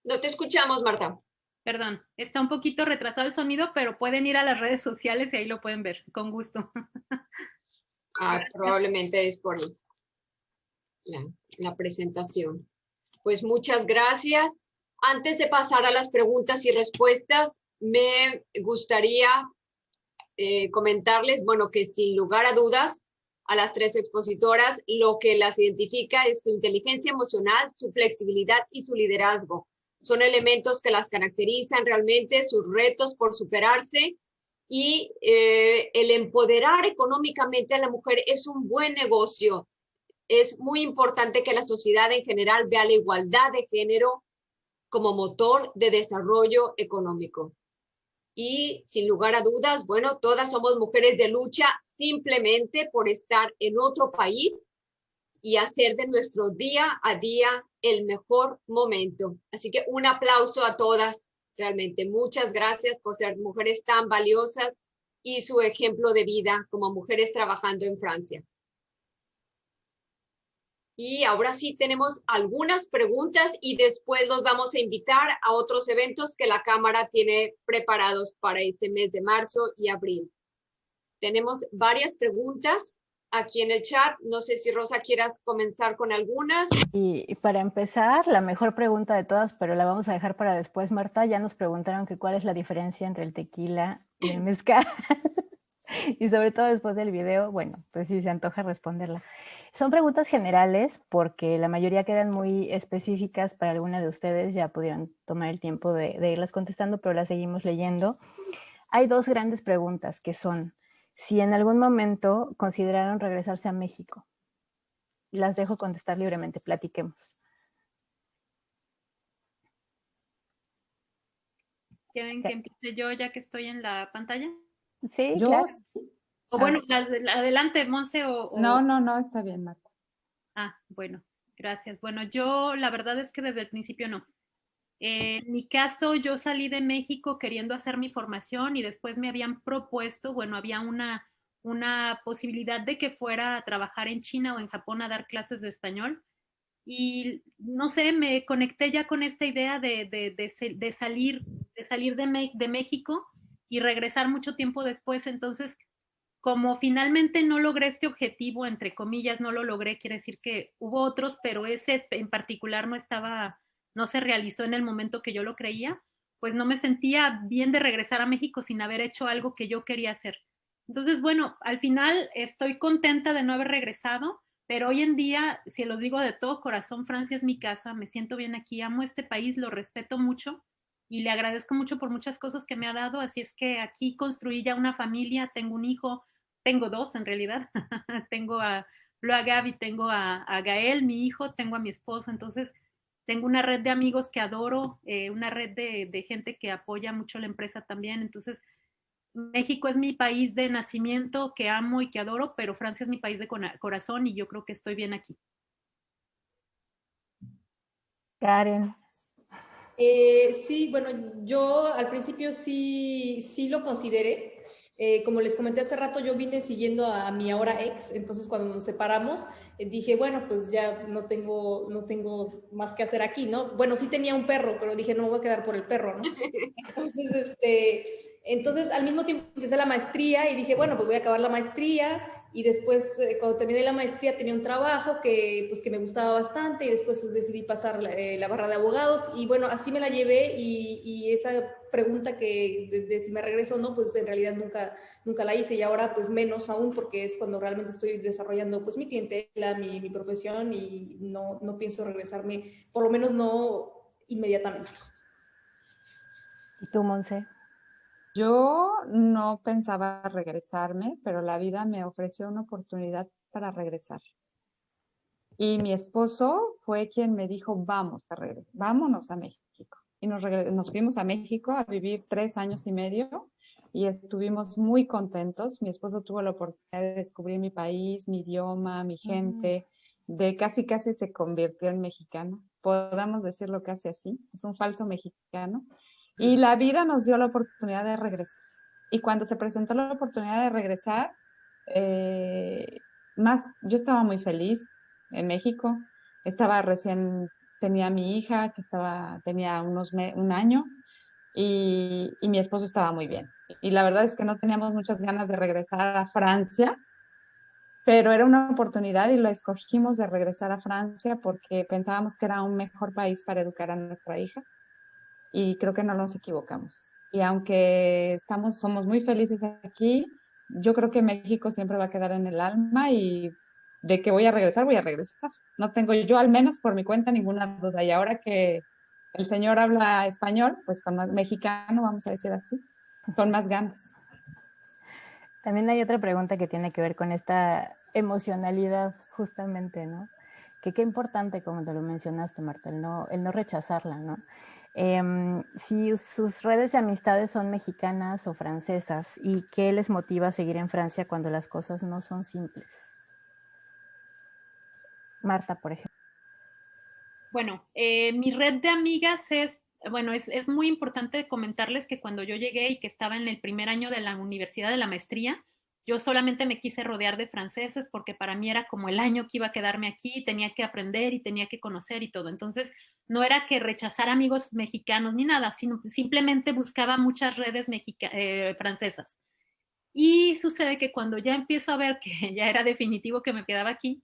No te escuchamos, Marta. Perdón, está un poquito retrasado el sonido, pero pueden ir a las redes sociales y ahí lo pueden ver, con gusto. Probablemente es por la presentación. Pues muchas gracias. Antes de pasar a las preguntas y respuestas, me gustaría comentarles, bueno, que sin lugar a dudas, a las tres expositoras, lo que las identifica es su inteligencia emocional, su flexibilidad y su liderazgo. Son elementos que las caracterizan realmente, sus retos por superarse y el empoderar económicamente a la mujer es un buen negocio. Es muy importante que la sociedad en general vea la igualdad de género como motor de desarrollo económico. Y sin lugar a dudas, bueno, todas somos mujeres de lucha simplemente por estar en otro país y hacer de nuestro día a día el mejor momento. Así que un aplauso a todas, realmente. Muchas gracias por ser mujeres tan valiosas y su ejemplo de vida como mujeres trabajando en Francia. Y ahora sí tenemos algunas preguntas y después los vamos a invitar a otros eventos que la Cámara tiene preparados para este mes de marzo y abril. Tenemos varias preguntas. aquí en el chat. No sé si Rosa quieras comenzar con algunas. Y para empezar, la mejor pregunta de todas, pero la vamos a dejar para después, Marta, ya nos preguntaron que cuál es la diferencia entre el tequila y el mezcal. Y sobre todo después del video, bueno, pues sí se antoja responderla. Son preguntas generales porque la mayoría quedan muy específicas para alguna de ustedes, ya pudieron tomar el tiempo de irlas contestando, pero las seguimos leyendo. Hay dos grandes preguntas que son, si en algún momento consideraron regresarse a México. Las dejo contestar libremente, platiquemos. ¿Quieren que empiece yo ya que estoy en la pantalla? Sí, Yo, claro. O bueno, adelante, Monse. No, está bien, Marta. Ah, bueno, gracias. Bueno, yo la verdad es que desde el principio no. En mi caso, yo salí de México queriendo hacer mi formación y después me habían propuesto, bueno, había una posibilidad de que fuera a trabajar en China o en Japón a dar clases de español. Y no sé, me conecté ya con esta idea de salir de México y regresar mucho tiempo después. Entonces, como finalmente no logré este objetivo, entre comillas, no lo logré, quiere decir que hubo otros, pero ese en particular no se realizó en el momento que yo lo creía, pues no me sentía bien de regresar a México sin haber hecho algo que yo quería hacer. Entonces, bueno, al final estoy contenta de no haber regresado, pero hoy en día, si los digo de todo corazón, Francia es mi casa, me siento bien aquí, amo este país, lo respeto mucho y le agradezco mucho por muchas cosas que me ha dado, así es que aquí construí ya una familia, tengo un hijo, tengo dos en realidad, tengo a Gaby, tengo a Gael, mi hijo, tengo a mi esposo, entonces tengo una red de amigos que adoro, una red de gente que apoya mucho la empresa también, entonces México es mi país de nacimiento que amo y que adoro, pero Francia es mi país de corazón y yo creo que estoy bien aquí. Karen. Sí, bueno, yo al principio sí lo consideré. Como les comenté hace rato, yo vine siguiendo a mi ahora ex, entonces cuando nos separamos dije, bueno, pues ya no tengo más que hacer aquí, ¿no? Bueno, sí tenía un perro, pero dije, no me voy a quedar por el perro, ¿no? Entonces al mismo tiempo empecé la maestría y dije, bueno, pues voy a acabar la maestría. Y después, cuando terminé la maestría, tenía un trabajo pues, que me gustaba bastante y después decidí pasar la barra de abogados. Y bueno, así me la llevé y esa pregunta de si me regreso o no, pues en realidad nunca la hice y ahora pues menos aún porque es cuando realmente estoy desarrollando pues mi clientela, mi profesión y no pienso regresarme, por lo menos no inmediatamente. ¿Y tú, Monse? Yo no pensaba regresarme, pero la vida me ofreció una oportunidad para regresar. Y mi esposo fue quien me dijo, vámonos a México. Y nos fuimos a México a vivir 3 años y medio y estuvimos muy contentos. Mi esposo tuvo la oportunidad de descubrir mi país, mi idioma, mi gente, de casi se convirtió en mexicano. Podamos decirlo casi así, es un falso mexicano. Y la vida nos dio la oportunidad de regresar. Y cuando se presentó la oportunidad de regresar, yo estaba muy feliz en México. Tenía a mi hija que tenía un año y mi esposo estaba muy bien. Y la verdad es que no teníamos muchas ganas de regresar a Francia, pero era una oportunidad y lo escogimos de regresar a Francia porque pensábamos que era un mejor país para educar a nuestra hija y creo que no nos equivocamos. Y aunque somos muy felices aquí, yo creo que México siempre va a quedar en el alma y de que voy a regresar, voy a regresar. No tengo yo, al menos por mi cuenta, ninguna duda. Y ahora que el señor habla español, pues con más mexicano, vamos a decir así, con más ganas. También hay otra pregunta que tiene que ver con esta emocionalidad, justamente, ¿no? Que qué importante, como te lo mencionaste, Marta, el no rechazarla, ¿no? Si sus redes de amistades son mexicanas o francesas, ¿y qué les motiva a seguir en Francia cuando las cosas no son simples? Marta, por ejemplo. Bueno, mi red de amigas es muy importante comentarles que cuando yo llegué y que estaba en el primer año de la universidad de la maestría, yo solamente me quise rodear de franceses porque para mí era como el año que iba a quedarme aquí, tenía que aprender y tenía que conocer y todo. Entonces, no era que rechazar amigos mexicanos ni nada, sino simplemente buscaba muchas redes francesas. Y sucede que cuando ya empiezo a ver que ya era definitivo que me quedaba aquí,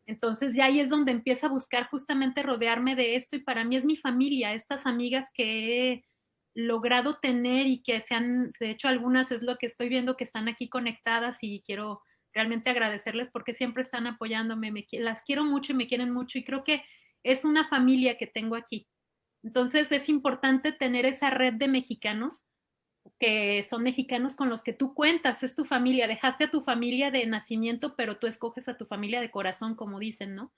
entonces ya ahí es donde empiezo a buscar justamente rodearme de esto, y para mí es mi familia, estas amigas que he logrado tener y que se han, de hecho algunas es lo que estoy viendo que están aquí conectadas, y quiero realmente agradecerles porque siempre están apoyándome, las quiero mucho y me quieren mucho, y creo que es una familia que tengo aquí. Entonces es importante tener esa red de mexicanos que son mexicanos con los que tú cuentas, es tu familia, dejaste a tu familia de nacimiento, pero tú escoges a tu familia de corazón, como dicen, ¿no?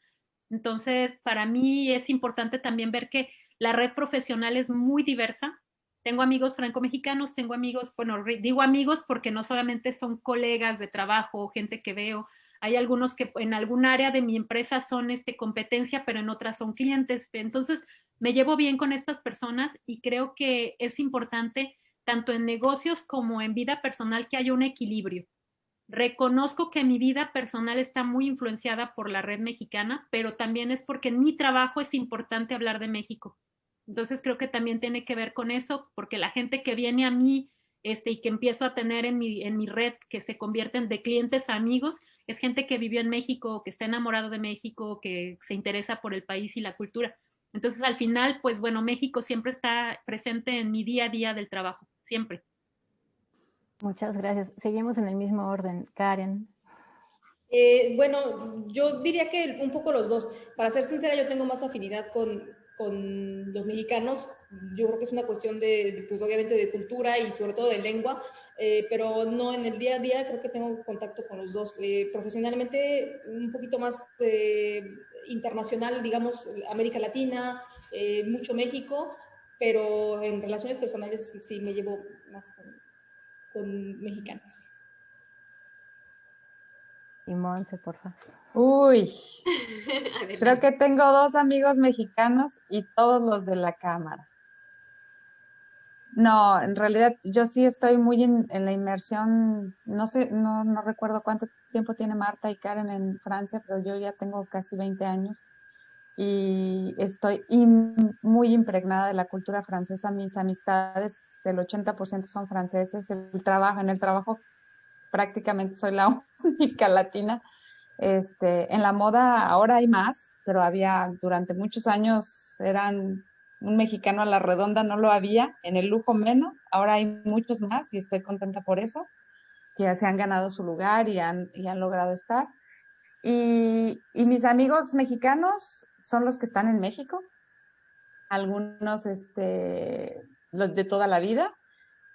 Entonces, para mí es importante también ver que la red profesional es muy diversa. Tengo amigos franco-mexicanos, tengo amigos, bueno, digo amigos porque no solamente son colegas de trabajo o gente que veo, hay algunos que en algún área de mi empresa son competencia, pero en otras son clientes. Entonces, me llevo bien con estas personas y creo que es importante, tanto en negocios como en vida personal, que haya un equilibrio. Reconozco que mi vida personal está muy influenciada por la red mexicana, pero también es porque en mi trabajo es importante hablar de México. Entonces creo que también tiene que ver con eso, porque la gente que viene a mí y que empiezo a tener en mi red, que se convierten de clientes a amigos, es gente que vivió en México, que está enamorado de México, que se interesa por el país y la cultura. Entonces al final, pues bueno, México siempre está presente en mi día a día del trabajo, siempre. Muchas gracias. Seguimos en el mismo orden. Karen. Bueno, yo diría que un poco los dos. Para ser sincera, yo tengo más afinidad con los mexicanos. Yo creo que es una cuestión pues obviamente de cultura y sobre todo de lengua, pero no en el día a día creo que tengo contacto con los dos. Profesionalmente un poquito más internacional, digamos, América Latina, mucho México, pero en relaciones personales sí me llevo más con mexicanos. Y Monse, por favor. Uy, creo que tengo 2 amigos mexicanos y todos los de la cámara. No, en realidad yo sí estoy muy en la inmersión, no sé, no recuerdo cuánto tiempo tiene Marta y Karen en Francia, pero yo ya tengo casi 20 años y estoy muy impregnada de la cultura francesa. Mis amistades, el 80% son franceses, en el trabajo prácticamente soy la única latina. En la moda ahora hay más, pero había durante muchos años eran un mexicano a la redonda, no lo había, en el lujo menos, ahora hay muchos más y estoy contenta por eso, que ya se han ganado su lugar y han logrado estar. Y mis amigos mexicanos son los que están en México, algunos los de toda la vida,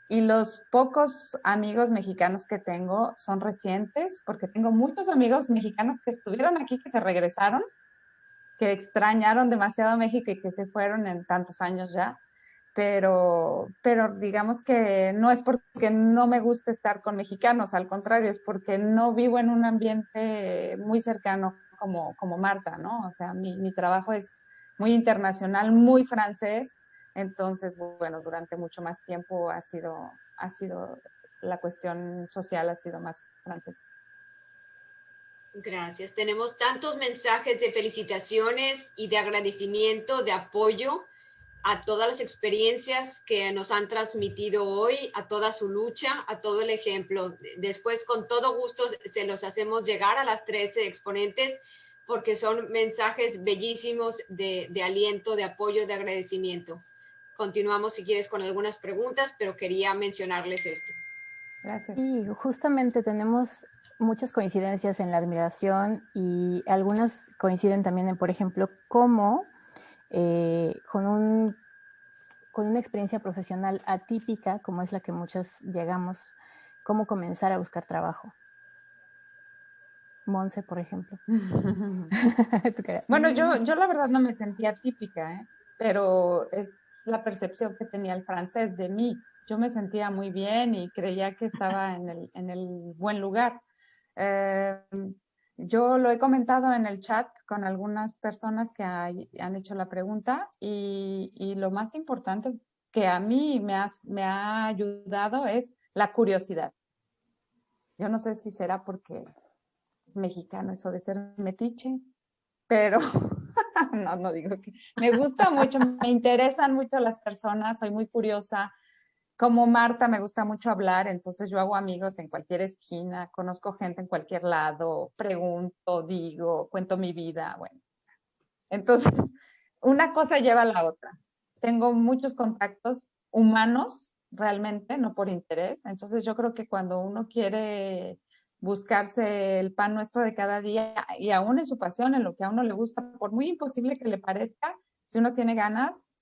y los pocos amigos mexicanos que tengo son recientes, porque tengo muchos amigos mexicanos que estuvieron aquí, que se regresaron, que extrañaron demasiado México y que se fueron en tantos años ya. Pero digamos que no es porque no me guste estar con mexicanos, al contrario, es porque no vivo en un ambiente muy cercano como Marta, ¿no? O sea, mi trabajo es muy internacional, muy francés, entonces, bueno, durante mucho más tiempo ha sido la cuestión social ha sido más francesa. Gracias. Tenemos tantos mensajes de felicitaciones y de agradecimiento, de apoyo a todas las experiencias que nos han transmitido hoy, a toda su lucha, a todo el ejemplo. Después, con todo gusto, se los hacemos llegar a las 13 exponentes porque son mensajes bellísimos de aliento, de apoyo, de agradecimiento. Continuamos, si quieres, con algunas preguntas, pero quería mencionarles esto. Gracias. Y justamente tenemos muchas coincidencias en la admiración y algunas coinciden también en, por ejemplo, cómo con una experiencia profesional atípica, como es la que muchas llegamos, cómo comenzar a buscar trabajo. Monse, por ejemplo. Bueno, yo la verdad no me sentía típica, pero es la percepción que tenía el francés de mí. Yo me sentía muy bien y creía que estaba en el buen lugar. Yo lo he comentado en el chat con algunas personas que han hecho la pregunta y lo más importante que a mí me ha ayudado es la curiosidad. Yo no sé si será porque es mexicano eso de ser metiche, pero no digo que me gusta mucho, me interesan mucho las personas, soy muy curiosa, como Marta me gusta mucho hablar, entonces yo hago amigos en cualquier esquina, conozco gente en cualquier lado, pregunto, digo, cuento mi vida, bueno. Entonces, una cosa lleva a la otra. Tengo muchos contactos humanos, realmente, no por interés. Entonces, yo creo que cuando uno quiere buscarse el pan nuestro de cada día y aún en su pasión, en lo que a uno le gusta, por muy imposible que le parezca, si uno tiene ganas,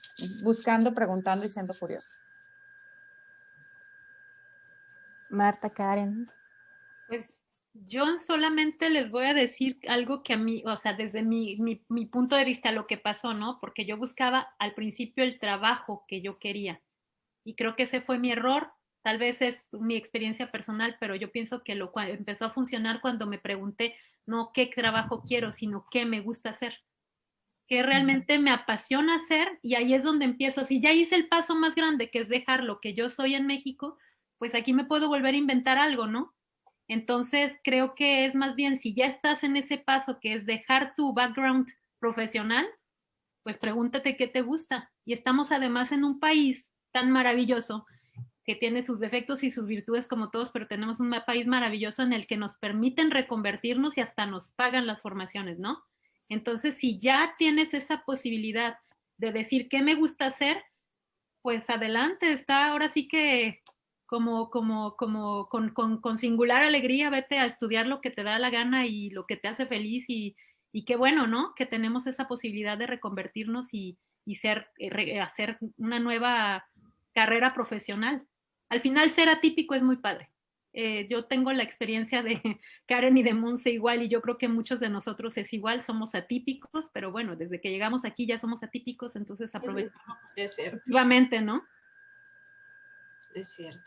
buscando, preguntando y siendo curioso. Marta, Karen. Pues yo solamente les voy a decir algo que a mí, o sea, desde mi punto de vista, lo que pasó, ¿no? Porque yo buscaba al principio el trabajo que yo quería y creo que ese fue mi error. Tal vez es mi experiencia personal, pero yo pienso que empezó a funcionar cuando me pregunté no qué trabajo quiero, sino qué me gusta hacer, qué realmente me apasiona hacer, y ahí es donde empiezo. Si ya hice el paso más grande, que es dejar lo que yo soy en México, pues aquí me puedo volver a inventar algo, ¿no? Entonces, creo que es más bien, si ya estás en ese paso, que es dejar tu background profesional, pues pregúntate qué te gusta. Y estamos además en un país tan maravilloso, que tiene sus defectos y sus virtudes como todos, pero tenemos un país maravilloso en el que nos permiten reconvertirnos y hasta nos pagan las formaciones, ¿no? Entonces, si ya tienes esa posibilidad de decir qué me gusta hacer, pues adelante, está ahora sí que con singular alegría, vete a estudiar lo que te da la gana y lo que te hace feliz, y qué bueno, ¿no? Que tenemos esa posibilidad de reconvertirnos y hacer una nueva carrera profesional. Al final, ser atípico es muy padre. Yo tengo la experiencia de Karen y de Monse igual, y yo creo que muchos de nosotros es igual, somos atípicos, pero bueno, desde que llegamos aquí ya somos atípicos, entonces aprovechamos activamente, ¿no? Es cierto.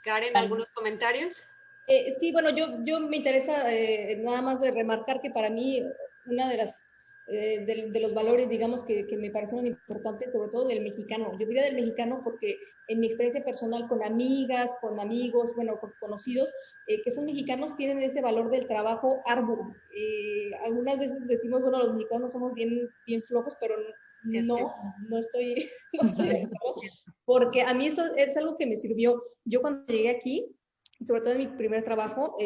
Karen, ¿algunos comentarios? Sí, bueno, yo me interesa nada más de remarcar que para mí una de las de los valores, digamos, que me parecen importantes, sobre todo del mexicano. Yo diría del mexicano porque en mi experiencia personal con amigas, con amigos, bueno, con conocidos, que son mexicanos, tienen ese valor del trabajo arduo. Algunas veces decimos, bueno, los mexicanos somos bien, bien flojos, pero no estoy de acuerdo, porque a mí eso es algo que me sirvió. Yo cuando llegué aquí, sobre todo en mi primer trabajo,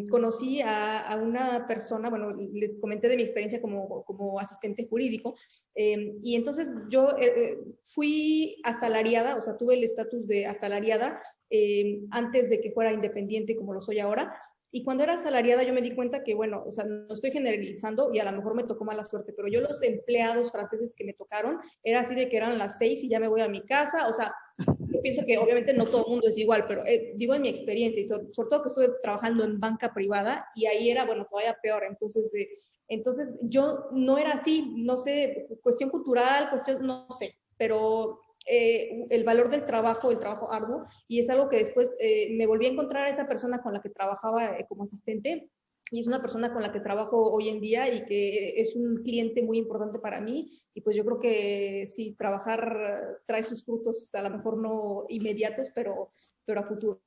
conocí a una persona, bueno, les comenté de mi experiencia como asistente jurídico, y entonces yo fui asalariada, o sea, tuve el estatus de asalariada antes de que fuera independiente como lo soy ahora. Y cuando era asalariada yo me di cuenta que, bueno, o sea, no estoy generalizando y a lo mejor me tocó mala suerte, pero yo los empleados franceses que me tocaron, era así de que eran las 6 y ya me voy a mi casa, o sea, yo pienso que obviamente no todo el mundo es igual, pero digo en mi experiencia, y sobre todo que estuve trabajando en banca privada y ahí era, bueno, todavía peor. Entonces yo no era así, no sé, cuestión cultural, no sé, pero el valor del trabajo, el trabajo arduo, y es algo que después me volví a encontrar a esa persona con la que trabajaba como asistente, y es una persona con la que trabajo hoy en día y que es un cliente muy importante para mí. Y pues yo creo que sí, trabajar trae sus frutos, a lo mejor no inmediatos, pero a futuro.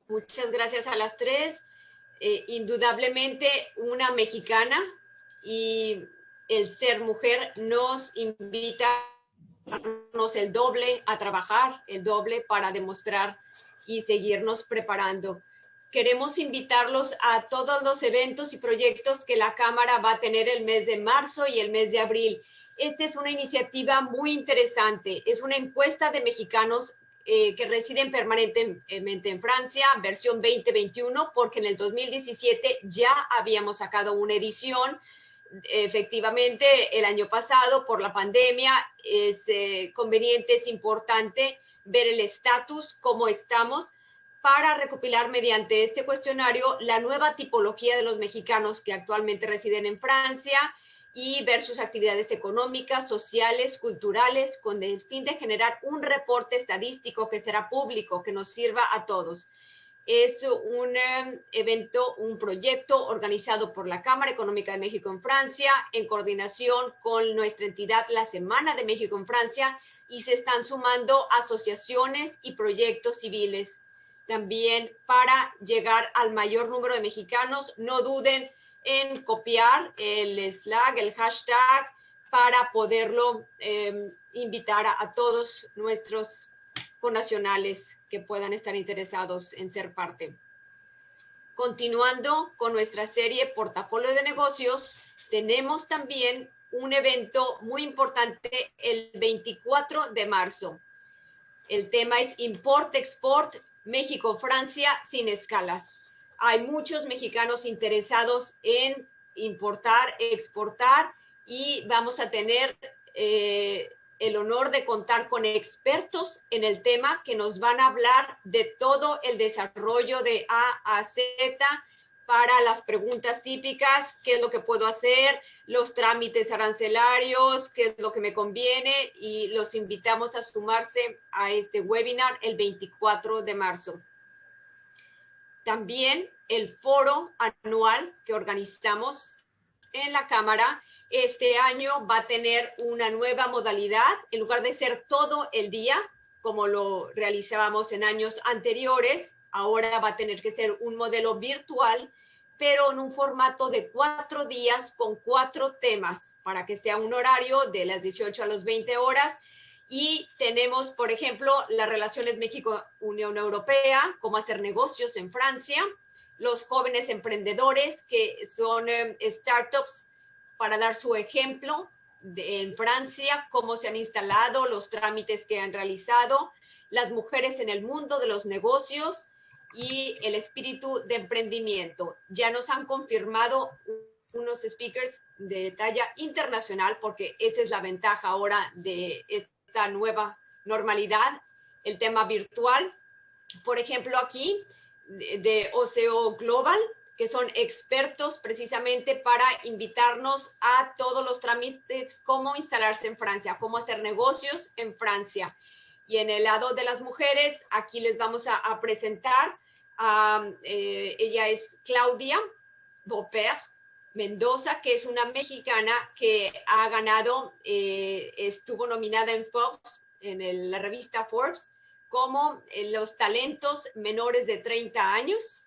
Muchas gracias a las tres. Indudablemente una mexicana, y el ser mujer nos invita a darnos el doble a trabajar, el doble para demostrar y seguirnos preparando. Queremos invitarlos a todos los eventos y proyectos que la Cámara va a tener el mes de marzo y el mes de abril. Esta es una iniciativa muy interesante. Es una encuesta de mexicanos que residen permanentemente en Francia, versión 2021, porque en el 2017 ya habíamos sacado una edición. Efectivamente, el año pasado, por la pandemia, es conveniente, es importante ver el estatus, cómo estamos, para recopilar mediante este cuestionario la nueva tipología de los mexicanos que actualmente residen en Francia y ver sus actividades económicas, sociales, culturales, con el fin de generar un reporte estadístico que será público, que nos sirva a todos. Es un evento, un proyecto organizado por la Cámara Económica de México en Francia, en coordinación con nuestra entidad, la Semana de México en Francia, y se están sumando asociaciones y proyectos civiles. También para llegar al mayor número de mexicanos, no duden en copiar el Slack, el hashtag, para poderlo invitar a todos nuestros connacionales que puedan estar interesados en ser parte. Continuando con nuestra serie Portafolio de Negocios, tenemos también un evento muy importante el 24 de marzo. El tema es Import-Export México-Francia sin escalas. Hay muchos mexicanos interesados en importar, exportar, y vamos a tener el honor de contar con expertos en el tema que nos van a hablar de todo el desarrollo de A a Z, para las preguntas típicas: qué es lo que puedo hacer, los trámites arancelarios, qué es lo que me conviene, y los invitamos a sumarse a este webinar el 24 de marzo. También el foro anual que organizamos en la Cámara este año va a tener una nueva modalidad. En lugar de ser todo el día, como lo realizábamos en años anteriores, ahora va a tener que ser un modelo virtual, pero en un formato de 4 días con 4 temas, para que sea un horario de las 18 a las 20 horas. Y tenemos, por ejemplo, las relaciones México-Unión Europea, cómo hacer negocios en Francia, los jóvenes emprendedores que son startups, para dar su ejemplo en Francia, cómo se han instalado, los trámites que han realizado, las mujeres en el mundo de los negocios y el espíritu de emprendimiento. Ya nos han confirmado unos speakers de talla internacional, porque esa es la ventaja ahora de esta nueva normalidad, el tema virtual. Por ejemplo, aquí de OCO Global, que son expertos precisamente para invitarnos a todos los trámites, cómo instalarse en Francia, cómo hacer negocios en Francia. Y en el lado de las mujeres, aquí les vamos a presentar, ella es Claudia Beaupère Mendoza, que es una mexicana que ha ganado, estuvo nominada en Forbes, en la revista Forbes, como los talentos menores de 30 años.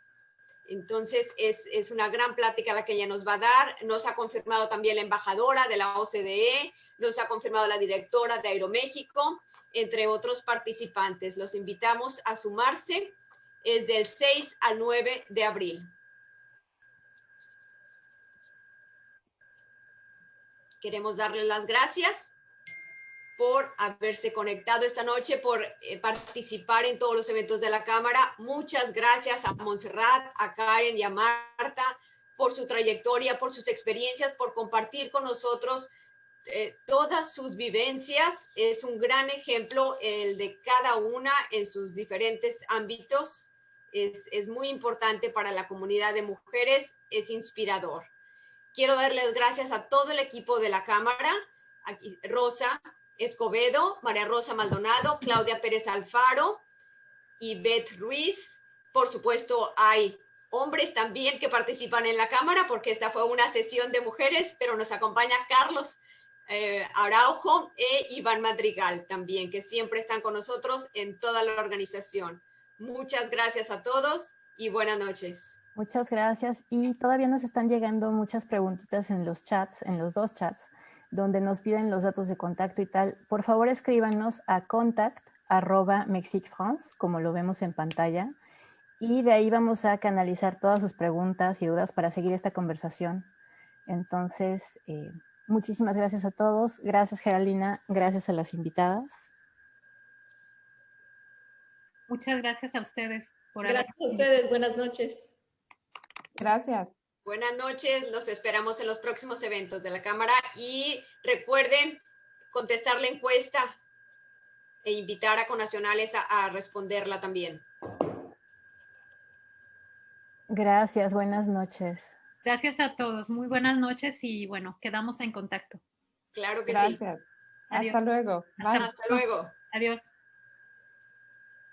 Entonces, es una gran plática la que ella nos va a dar. Nos ha confirmado también la embajadora de la OCDE, nos ha confirmado la directora de Aeroméxico, entre otros participantes. Los invitamos a sumarse. Es del 6 al 9 de abril. Queremos darles las gracias por haberse conectado esta noche, por participar en todos los eventos de la Cámara. Muchas gracias a Montserrat, a Karen y a Marta por su trayectoria, por sus experiencias, por compartir con nosotros todas sus vivencias. Es un gran ejemplo el de cada una en sus diferentes ámbitos. Es muy importante para la comunidad de mujeres, es inspirador. Quiero darles gracias a todo el equipo de la Cámara, aquí Rosa Escobedo, María Rosa Maldonado, Claudia Pérez Alfaro y Beth Ruiz. Por supuesto, hay hombres también que participan en la Cámara, porque esta fue una sesión de mujeres, pero nos acompaña Carlos Araujo e Iván Madrigal también, que siempre están con nosotros en toda la organización. Muchas gracias a todos y buenas noches. Muchas gracias. Y todavía nos están llegando muchas preguntitas en los chats, en los 2 chats, donde nos piden los datos de contacto y tal. Por favor, escríbanos a contact@mexicfrance, como lo vemos en pantalla, y de ahí vamos a canalizar todas sus preguntas y dudas para seguir esta conversación. Entonces, muchísimas gracias a todos. Gracias, Geraldina. Gracias a las invitadas. Muchas gracias a ustedes. Gracias a ustedes. Buenas noches. Gracias. Buenas noches, los esperamos en los próximos eventos de la Cámara y recuerden contestar la encuesta e invitar a connacionales a responderla también. Gracias, buenas noches. Gracias a todos, muy buenas noches y bueno, quedamos en contacto. Claro que Gracias. sí. Hasta luego. Bye. Hasta luego. Adiós.